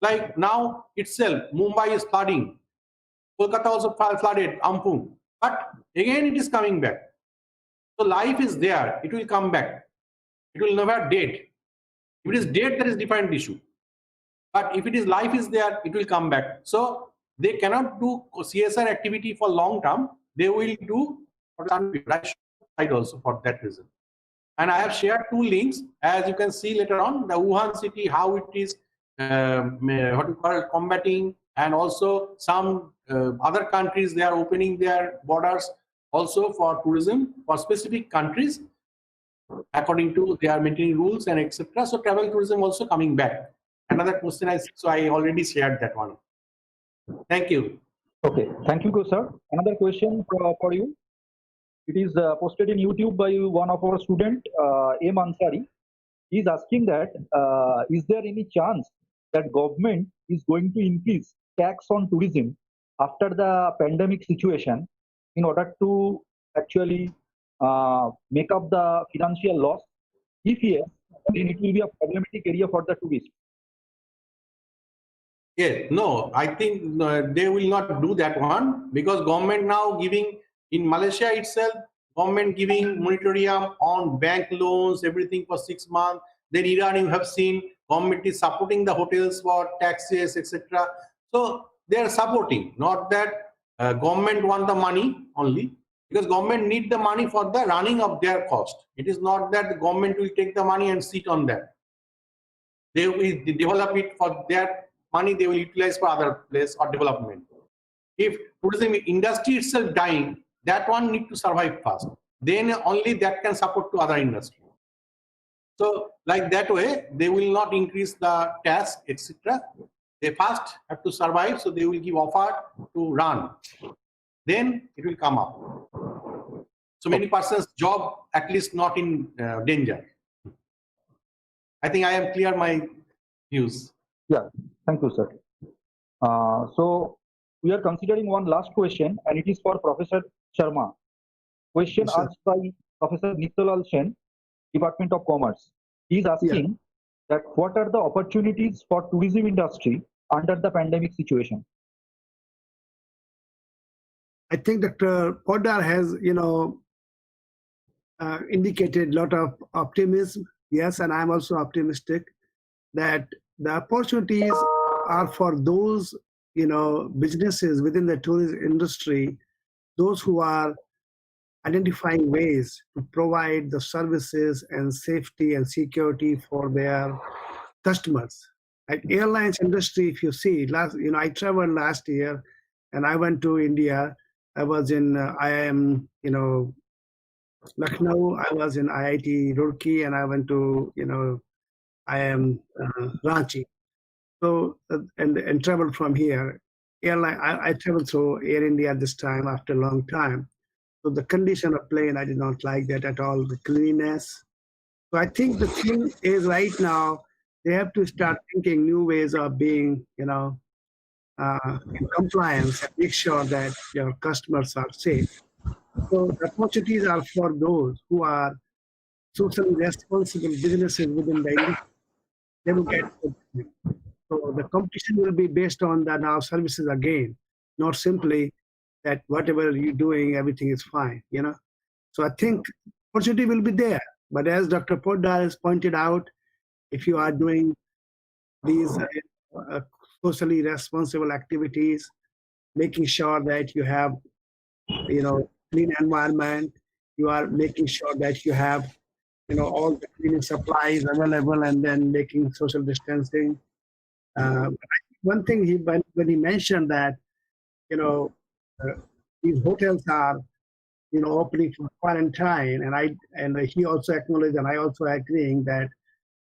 Like now itself, Mumbai is flooding. Kolkata also flooded, Ampun. But again, it is coming back. So life is there. It will come back. It will never dead. If it is dead, there is different issue. But if it is life is there, it will come back. So they cannot do CSR activity for long term. They will do for side also for that reason. And I have shared 2 links, as you can see later on, the Wuhan city, how it is what you call combating, and also some other countries, they are opening their borders also for tourism for specific countries according to they are maintaining rules and etc. So travel tourism also coming back. Another question I already shared that one. Thank you. Okay, thank you, sir. Another question for you. It is posted in YouTube by one of our student, M. Ansari. He is asking that, is there any chance that government is going to increase tax on tourism after the pandemic situation in order to actually make up the financial loss? If yes, then it will be a problematic area for the tourists. Yes, no, I think they will not do that one because government now giving in Malaysia itself, government giving moratorium on bank loans, everything for 6 months. Then Iran, you have seen government is supporting the hotels for taxes, etc. So they are supporting, not that government want the money only, because government need the money for the running of their cost. It is not that the government will take the money and sit on that. They will develop it for their money, they will utilize for other place or development. If tourism industry itself dying, that one need to survive first. Then only that can support to other industry. So like that way, they will not increase the tax, etc. They first have to survive, so they will give offer to run. Then it will come up. So many persons' job at least not in danger. I think I am clear my views. Yeah, thank you, sir. So we are considering one last question, and it is for Professor Sharma. Question Yes, asked by Professor Nityanlal Sen, Department of Commerce. He is asking that what are the opportunities for tourism industry under the pandemic situation? I think Dr. Poddar has, indicated a lot of optimism. Yes, and I'm also optimistic that the opportunities are for those, businesses within the tourism industry, those who are identifying ways to provide the services and safety and security for their customers. Like airlines industry, if you see, I traveled last year and I went to India. I was in IIM, Lucknow, I was in IIT Roorkee, and I went to, IIM Ranchi. So, and traveled from here. Airline, I traveled through Air India this time after a long time. So the condition of plane, I did not like that at all, the cleanliness. So I think the thing is right now, they have to start thinking new ways of being, in compliance and make sure that your customers are safe. So the opportunities are for those who are socially responsible businesses within the industry. They will get it. So the competition will be based on the now services again, not simply that whatever you're doing, everything is fine, So I think opportunity will be there. But as Dr. Poddar has pointed out, if you are doing these socially responsible activities, making sure that you have, clean environment, you are making sure that you have, all the cleaning supplies available, and then making social distancing. One thing when he mentioned that, these hotels are, opening for quarantine, and he also acknowledged, and I also agreeing that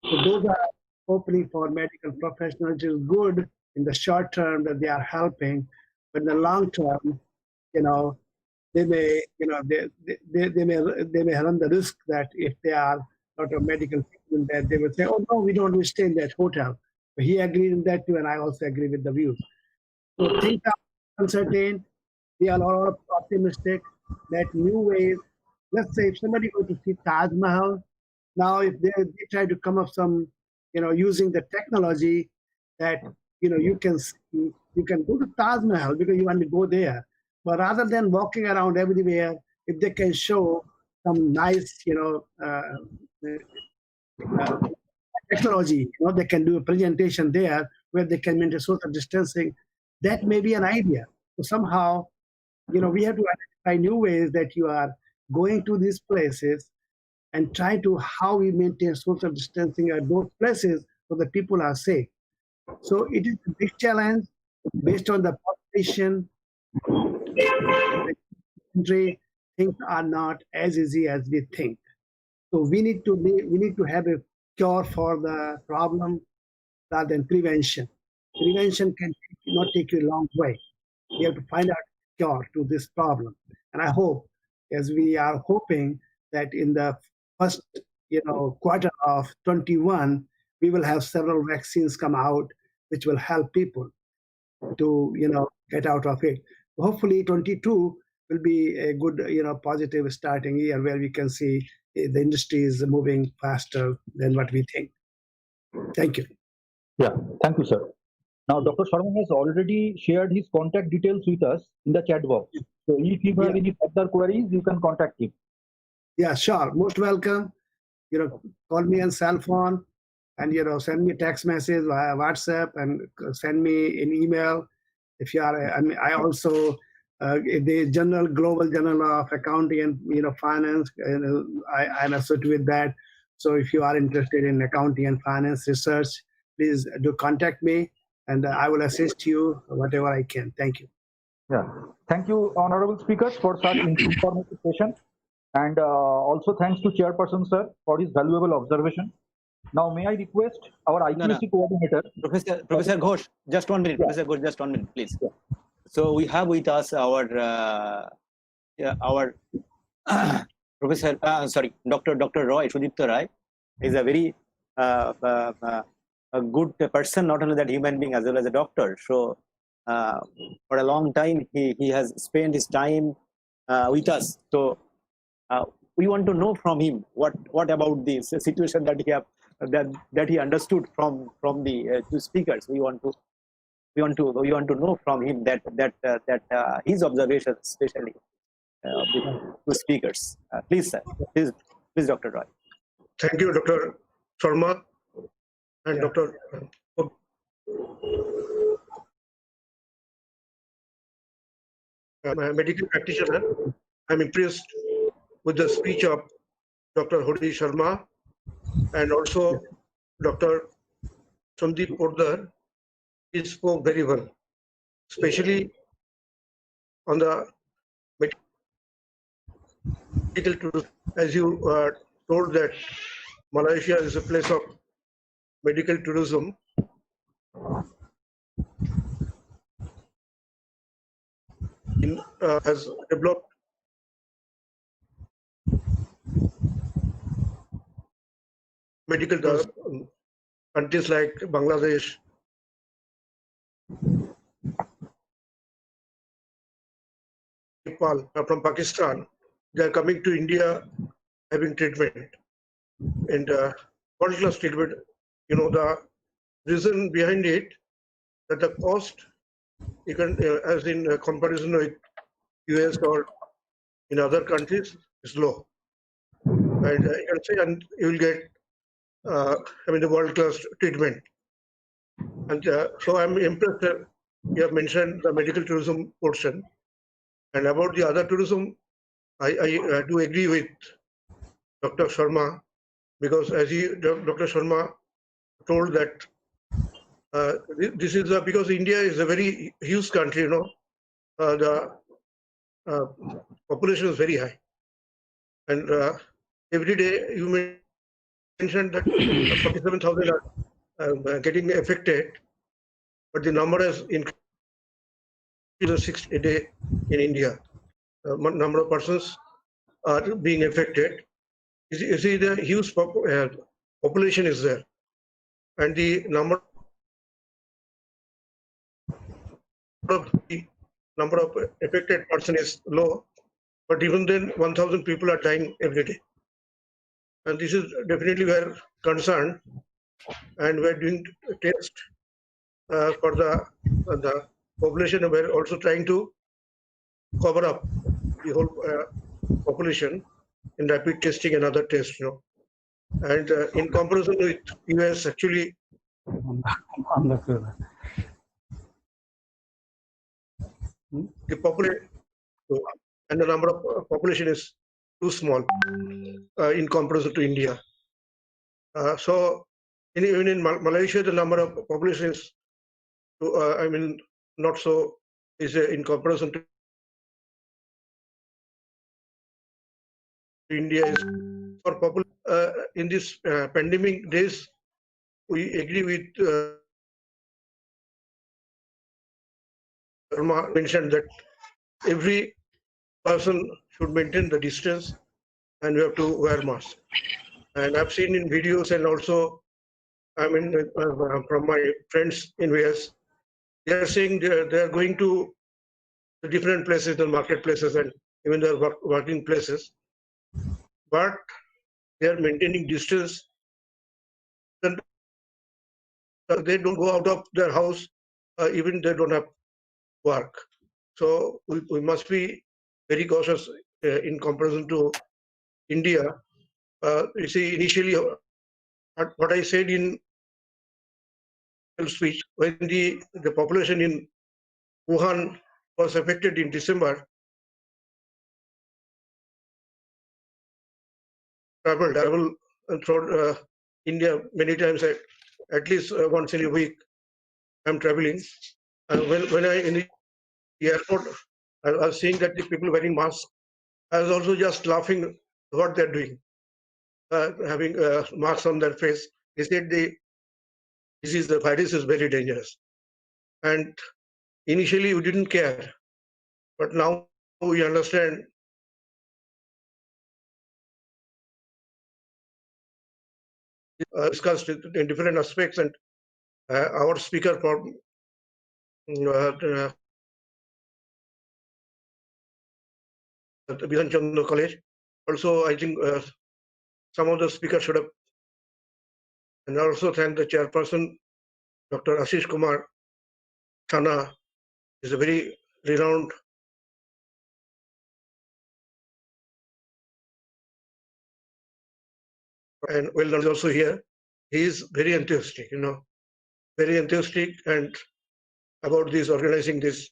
those are opening for medical professionals, which is good in the short term that they are helping, but in the long term, they may, they may run the risk that if they are not a medical people, that they will say, oh no, we don't stay in that hotel. But he agreed in that too, and I also agree with the views. So things are uncertain. We are all optimistic that new ways. Let's say if somebody goes to see Taj Mahal, now if they try to come up some, using the technology that you can go to Taj Mahal because you want to go there. But rather than walking around everywhere, if they can show some nice, technology, they can do a presentation there where they can maintain social distancing, that may be an idea. So somehow, we have to identify new ways that you are going to these places and try to how we maintain social distancing at those places so that people are safe. So it is a big challenge based on the population. Things are not as easy as we think. So we need to have a cure for the problem rather than prevention. Prevention can not take you a long way. We have to find out a cure to this problem. And I hope, as we are hoping, that in the first quarter of 21, we will have several vaccines come out which will help people to get out of it. Hopefully 22 will be a good positive starting year where we can see the industry is moving faster than what we think. Thank you. Yeah, thank you, sir. Now, Dr. Sharma has already shared his contact details with us in the chat box. So if you have any further queries, you can contact him. Yeah, sure. Most welcome. Call me on cell phone, and send me a text message via WhatsApp, and send me an email. If you are, I also the global journal of accounting and finance. I'm associated with that. So if you are interested in accounting and finance research, please do contact me, and I will assist you whatever I can. Thank you. Yeah, thank you, honorable speakers, for such informative session, and also thanks to Chairperson sir for his valuable observation. Now, may I request our IQAC coordinator, Professor Ghosh, just 1 minute. Yeah. Professor Ghosh, just 1 minute, please. Yeah. So we have with us our Professor, Dr. Roy, Sudipta Rai, is a very a good person, not only that human being as well as a doctor. So for a long time, he has spent his time with us. So we want to know from him what about this situation that he have that he understood from the two speakers. We want to know from him that his observations, especially the two speakers. Please, sir. Please, Dr. Roy. Thank you, Dr. Sharma and Dr. I'm a medical practitioner. I'm impressed with the speech of Dr. Hori Sharma and also Dr. Sandeep Poddar. He spoke very well, especially on the medical tourism. As you told that Malaysia is a place of medical tourism. Has developed medical tourism. Countries like Bangladesh, Nepal, from Pakistan, they are coming to India having treatment and world-class treatment. You know, the reason behind it that the cost, you can, as in comparison with US or in other countries, is low. And you can say, and you will get, the world-class treatment. And so I'm impressed that you have mentioned the medical tourism portion. And about the other tourism, I do agree with Dr. Sharma, because as Dr. Sharma told that this is because India is a very huge country, the population is very high. And every day you mentioned that 47,000 are getting affected, but the number has increased to 6 a day in India. Number of persons are being affected. You see, the huge population is there, and the number of affected person is low. But even then, 1,000 people are dying every day, and this is definitely we're concerned, and we're doing tests for the population. We're also trying to cover up the whole population in rapid testing and other tests, And in comparison with US, actually, the population and the number of population is too small in comparison to India. So even in Malaysia, the number of population is, not so is in comparison to India is for in this pandemic days. We agree with mentioned that every person should maintain the distance and we have to wear masks. And I've seen in videos and also from my friends in US, they are saying they are going to the different places, the marketplaces and even their working places, but they are maintaining distance. And they don't go out of their house, even they don't have work. So we must be very cautious in comparison to India. You see, initially, what I said in speech, when the population in Wuhan was affected in December, travel throughout India many times, at least once in a week, I'm traveling. And when I in the airport, I was seeing that the people wearing masks. I was also just laughing what they're doing, having masks on their face. They said the virus is very dangerous. And initially we didn't care, but now we understand discussed in different aspects, and our speaker from Bidan Chandra College. Also, I think some of the speakers should have, and I also thank the chairperson, Dr. Ashish Kumar Chana, is a very renowned and well known also here. He is very enthusiastic, very enthusiastic and about this organizing this.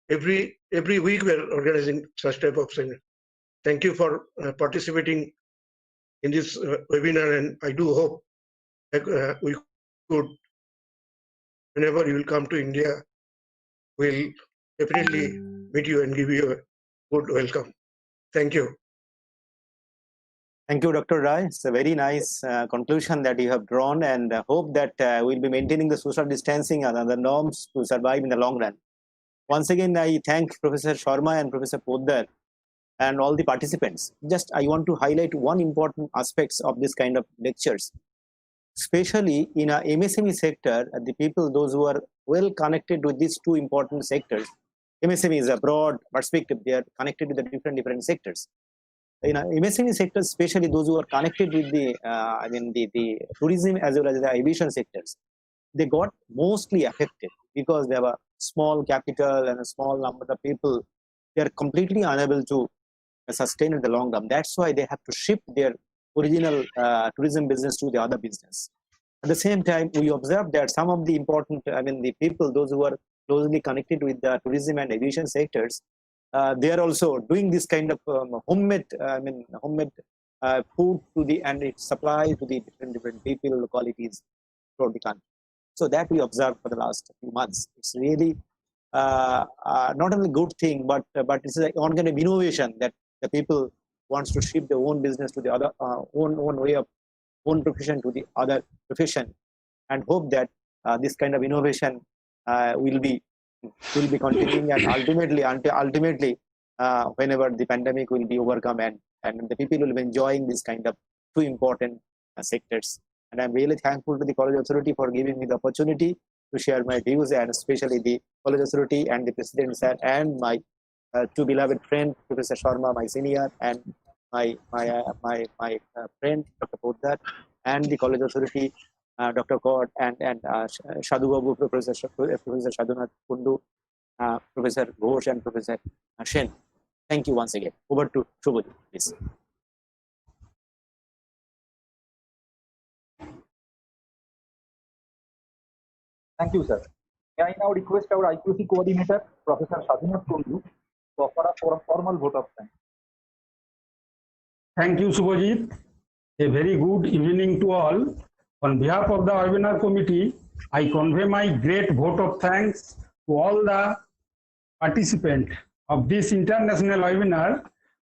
Every week we're organizing such type of thing. Thank you for participating in this webinar, and I do hope that we could, whenever you will come to India, we'll definitely meet you and give you a good welcome. Thank you. Thank you, Dr. Rai. It's a very nice conclusion that you have drawn, and hope that we'll be maintaining the social distancing and other norms to survive in the long run. Once again, I thank Professor Sharma and Professor Poddar and all the participants. Just I want to highlight one important aspects of this kind of lectures, especially in a MSME sector. The people, those who are well connected with these two important sectors. MSME is a broad perspective; they are connected with the different sectors. In a MSME sector, especially those who are connected with the the tourism as well as the aviation sectors, they got mostly affected because they have a small capital and a small number of people. They are completely unable to sustain in the long run. That's why they have to shift their original tourism business to the other business. At the same time, we observe that some of the important, the people, those who are closely connected with the tourism and aviation sectors, they are also doing this kind of homemade food to the and its supply to the different people, localities throughout the country. So that we observed for the last few months. It's really not only good thing, but it's an ongoing innovation that the people wants to shift their own business to the other own way of own profession to the other profession, and hope that this kind of innovation will be continuing, and ultimately whenever the pandemic will be overcome and the people will be enjoying this kind of two important sectors. And I'm really thankful to the College Authority for giving me the opportunity to share my views, and especially the College Authority and the President sir and my two beloved friend Professor Sharma, my senior, and my friend Dr. Poddar, and the College Authority Dr. Gaur and Shadhu Babu, Professor Shadhunath Kundu, Professor Ghosh, and Professor Shen. Thank you once again. Over to Shubhodip, please. Thank you, sir. May I now request our IQC coordinator, Professor Shadhunath Kundu, to offer a formal vote of thanks. Thank you, Subhajit. A very good evening to all. On behalf of the webinar committee, I convey my great vote of thanks to all the participants of this international webinar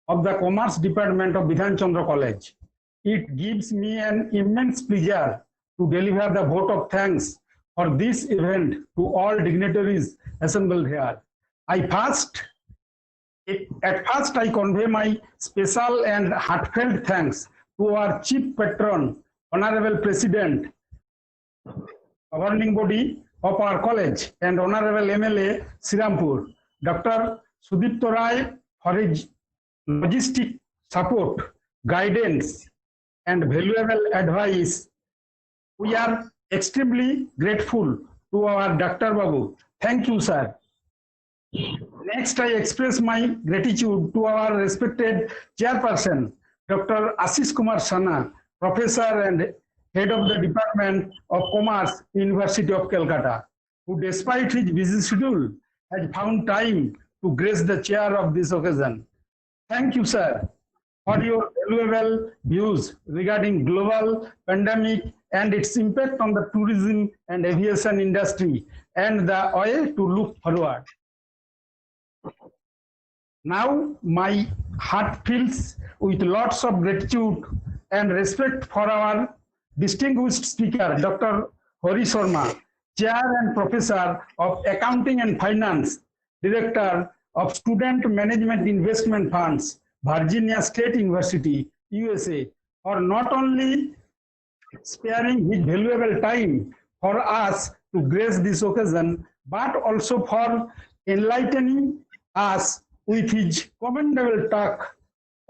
of the Commerce Department of Bidhan Chandra College. It gives me an immense pleasure to deliver the vote of thanks for this event to all dignitaries assembled here. At first, I convey my special and heartfelt thanks to our Chief Patron, Honorable President, Governing Body of our college, and Honorable MLA, Srirampur, Dr. Sudipto Rai, for his logistic support, guidance, and valuable advice. We are extremely grateful to our Dr. Babu. Thank you, sir. Next, I express my gratitude to our respected chairperson, Dr. Ashish Kumar Sana, Professor and Head of the Department of Commerce, University of Calcutta, who despite his busy schedule has found time to grace the chair of this occasion. Thank you, sir, for your valuable views regarding global pandemic and its impact on the tourism and aviation industry and the way to look forward. Now, my heart fills with lots of gratitude and respect for our distinguished speaker, Dr. Hari Sharma, Chair and Professor of Accounting and Finance, Director of Student Management Investment Funds, Virginia State University, USA, for not only sparing his valuable time for us to grace this occasion, but also for enlightening us with his commendable talk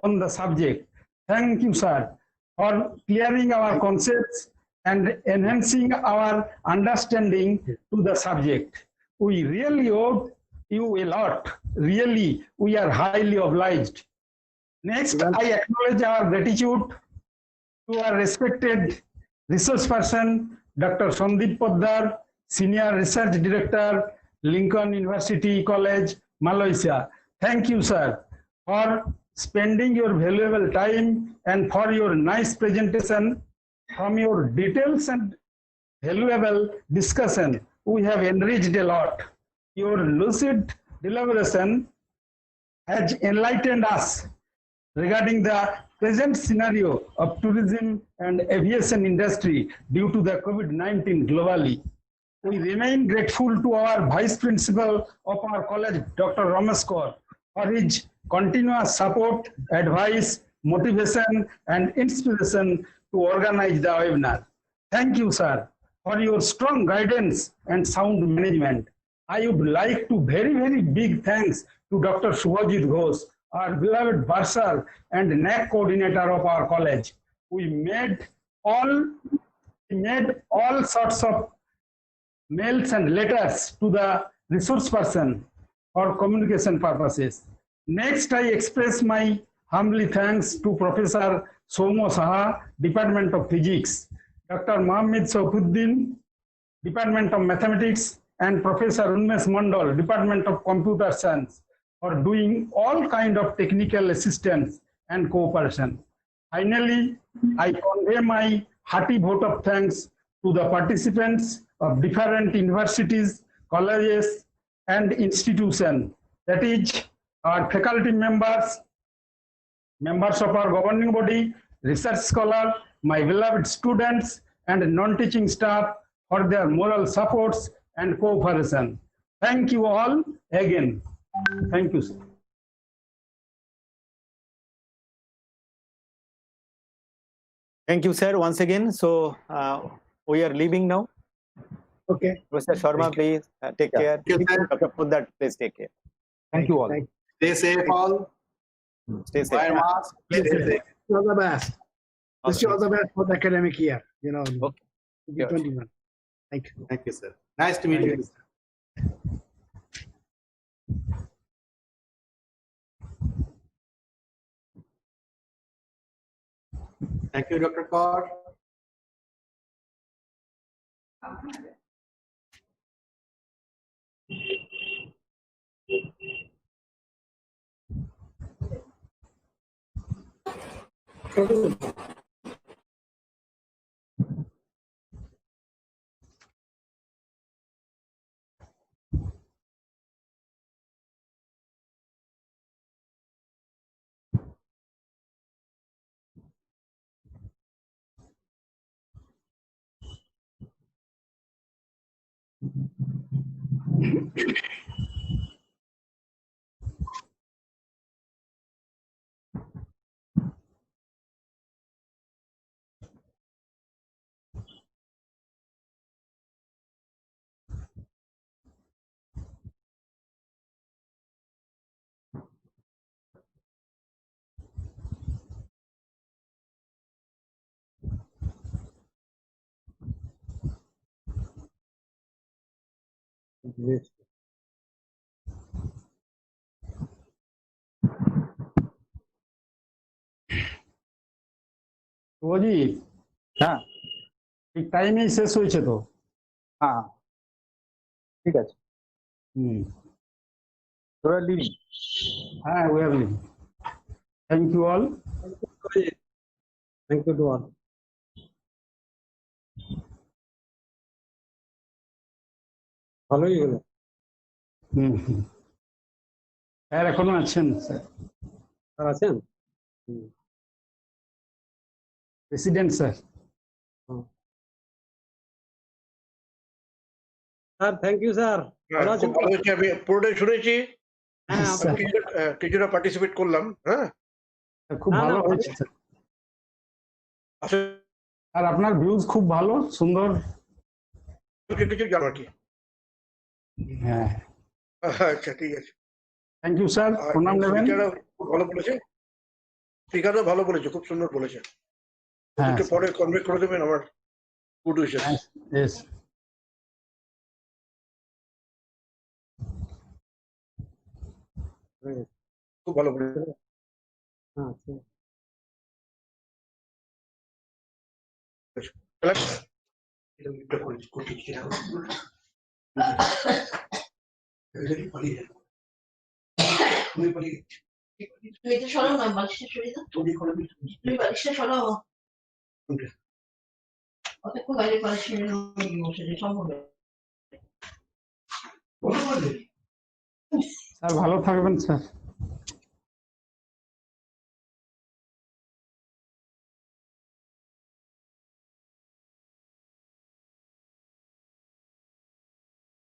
on the subject. Thank you, sir, for clearing our concepts and enhancing our understanding to the subject. We really owe you a lot. Really, we are highly obliged. Next, I acknowledge our gratitude to our respected resource person, Dr. Sandip Poddar, Senior Research Director, Lincoln University College, Malaysia. Thank you, sir, for spending your valuable time and for your nice presentation. From your details and valuable discussion, we have enriched a lot. Your lucid deliberation has enlightened us regarding the present scenario of tourism and aviation industry due to the COVID-19 globally. We remain grateful to our Vice Principal of our college, Dr. Ramesh Kaur, for his continuous support, advice, motivation, and inspiration to organize the webinar. Thank you, sir, for your strong guidance and sound management. I would like to very big thanks to Dr. Subhajit Ghosh, our beloved bursar and NAC coordinator of our college. We made all sorts of mails and letters to the resource person for communication purposes. Next, I express my humbly thanks to Professor Somo Saha, Department of Physics, Dr. Mohammed Saufuddin, Department of Mathematics, and Professor Unmesh Mandal, Department of Computer Science, for doing all kind of technical assistance and cooperation. Finally, I convey my hearty vote of thanks to the participants of different universities, colleges, and institutions, that is, our faculty members, members of our governing body, research scholars, my beloved students, and non-teaching staff for their moral supports and cooperation. Thank you all again. Thank you, sir. Thank you, sir, once again. So we are leaving now. Okay. Professor Sharma, please take care. Dr. Poddar, please take care. Thank you all. Stay safe all. Stay safe. Wear mask. Stay safe. All the best. Wish you all the best for the academic year. Okay. 2021. Thank you. Thank you, sir. Nice to meet you. Thank you, Dr. Kaur. Subhajit, হ্যাঁ ঠিক টাইমেই শেষ হয়েছে তো। হ্যাঁ ঠিক আছে। তোরা লিভিং? হ্যাঁ, we are leaving. Thank you all. Thank you to all. ভালোই হলো। স্যার এখনো আছেন? স্যার আছেন? President sir. Sir thank you sir. ভালো আছেন? ভালো হয়েছে, আমি পুরোটাই শুনেছি। কিছুটা পার্টিসিপেট করলাম। হ্যাঁ, খুব ভালো হয়েছে স্যার। আর আপনার ভিউজ খুব ভালো, সুন্দর। কিছু জানো কি? হ্যাঁ, আচ্ছা ঠিক আছে। থ্যাংক ইউ স্যার, প্রণাম নেবেন। খুব ভালো বলেছে, স্পিকারও ভালো বলেছে, খুব সুন্দর বলেছে। হ্যাঁ, একটু পরে কনভে করে দেবেন আমার গুড উইশেস। ইয়েস। খুব ভালো বলেছে। এটা সরাও না, বালিশটা সরিয়ে দাও। তুমি বালিশটা সরাও। অতক্ষণ বাইরে বালিশ সরিয়ে বসে সম্ভব। স্যার ভালো থাকবেন স্যার।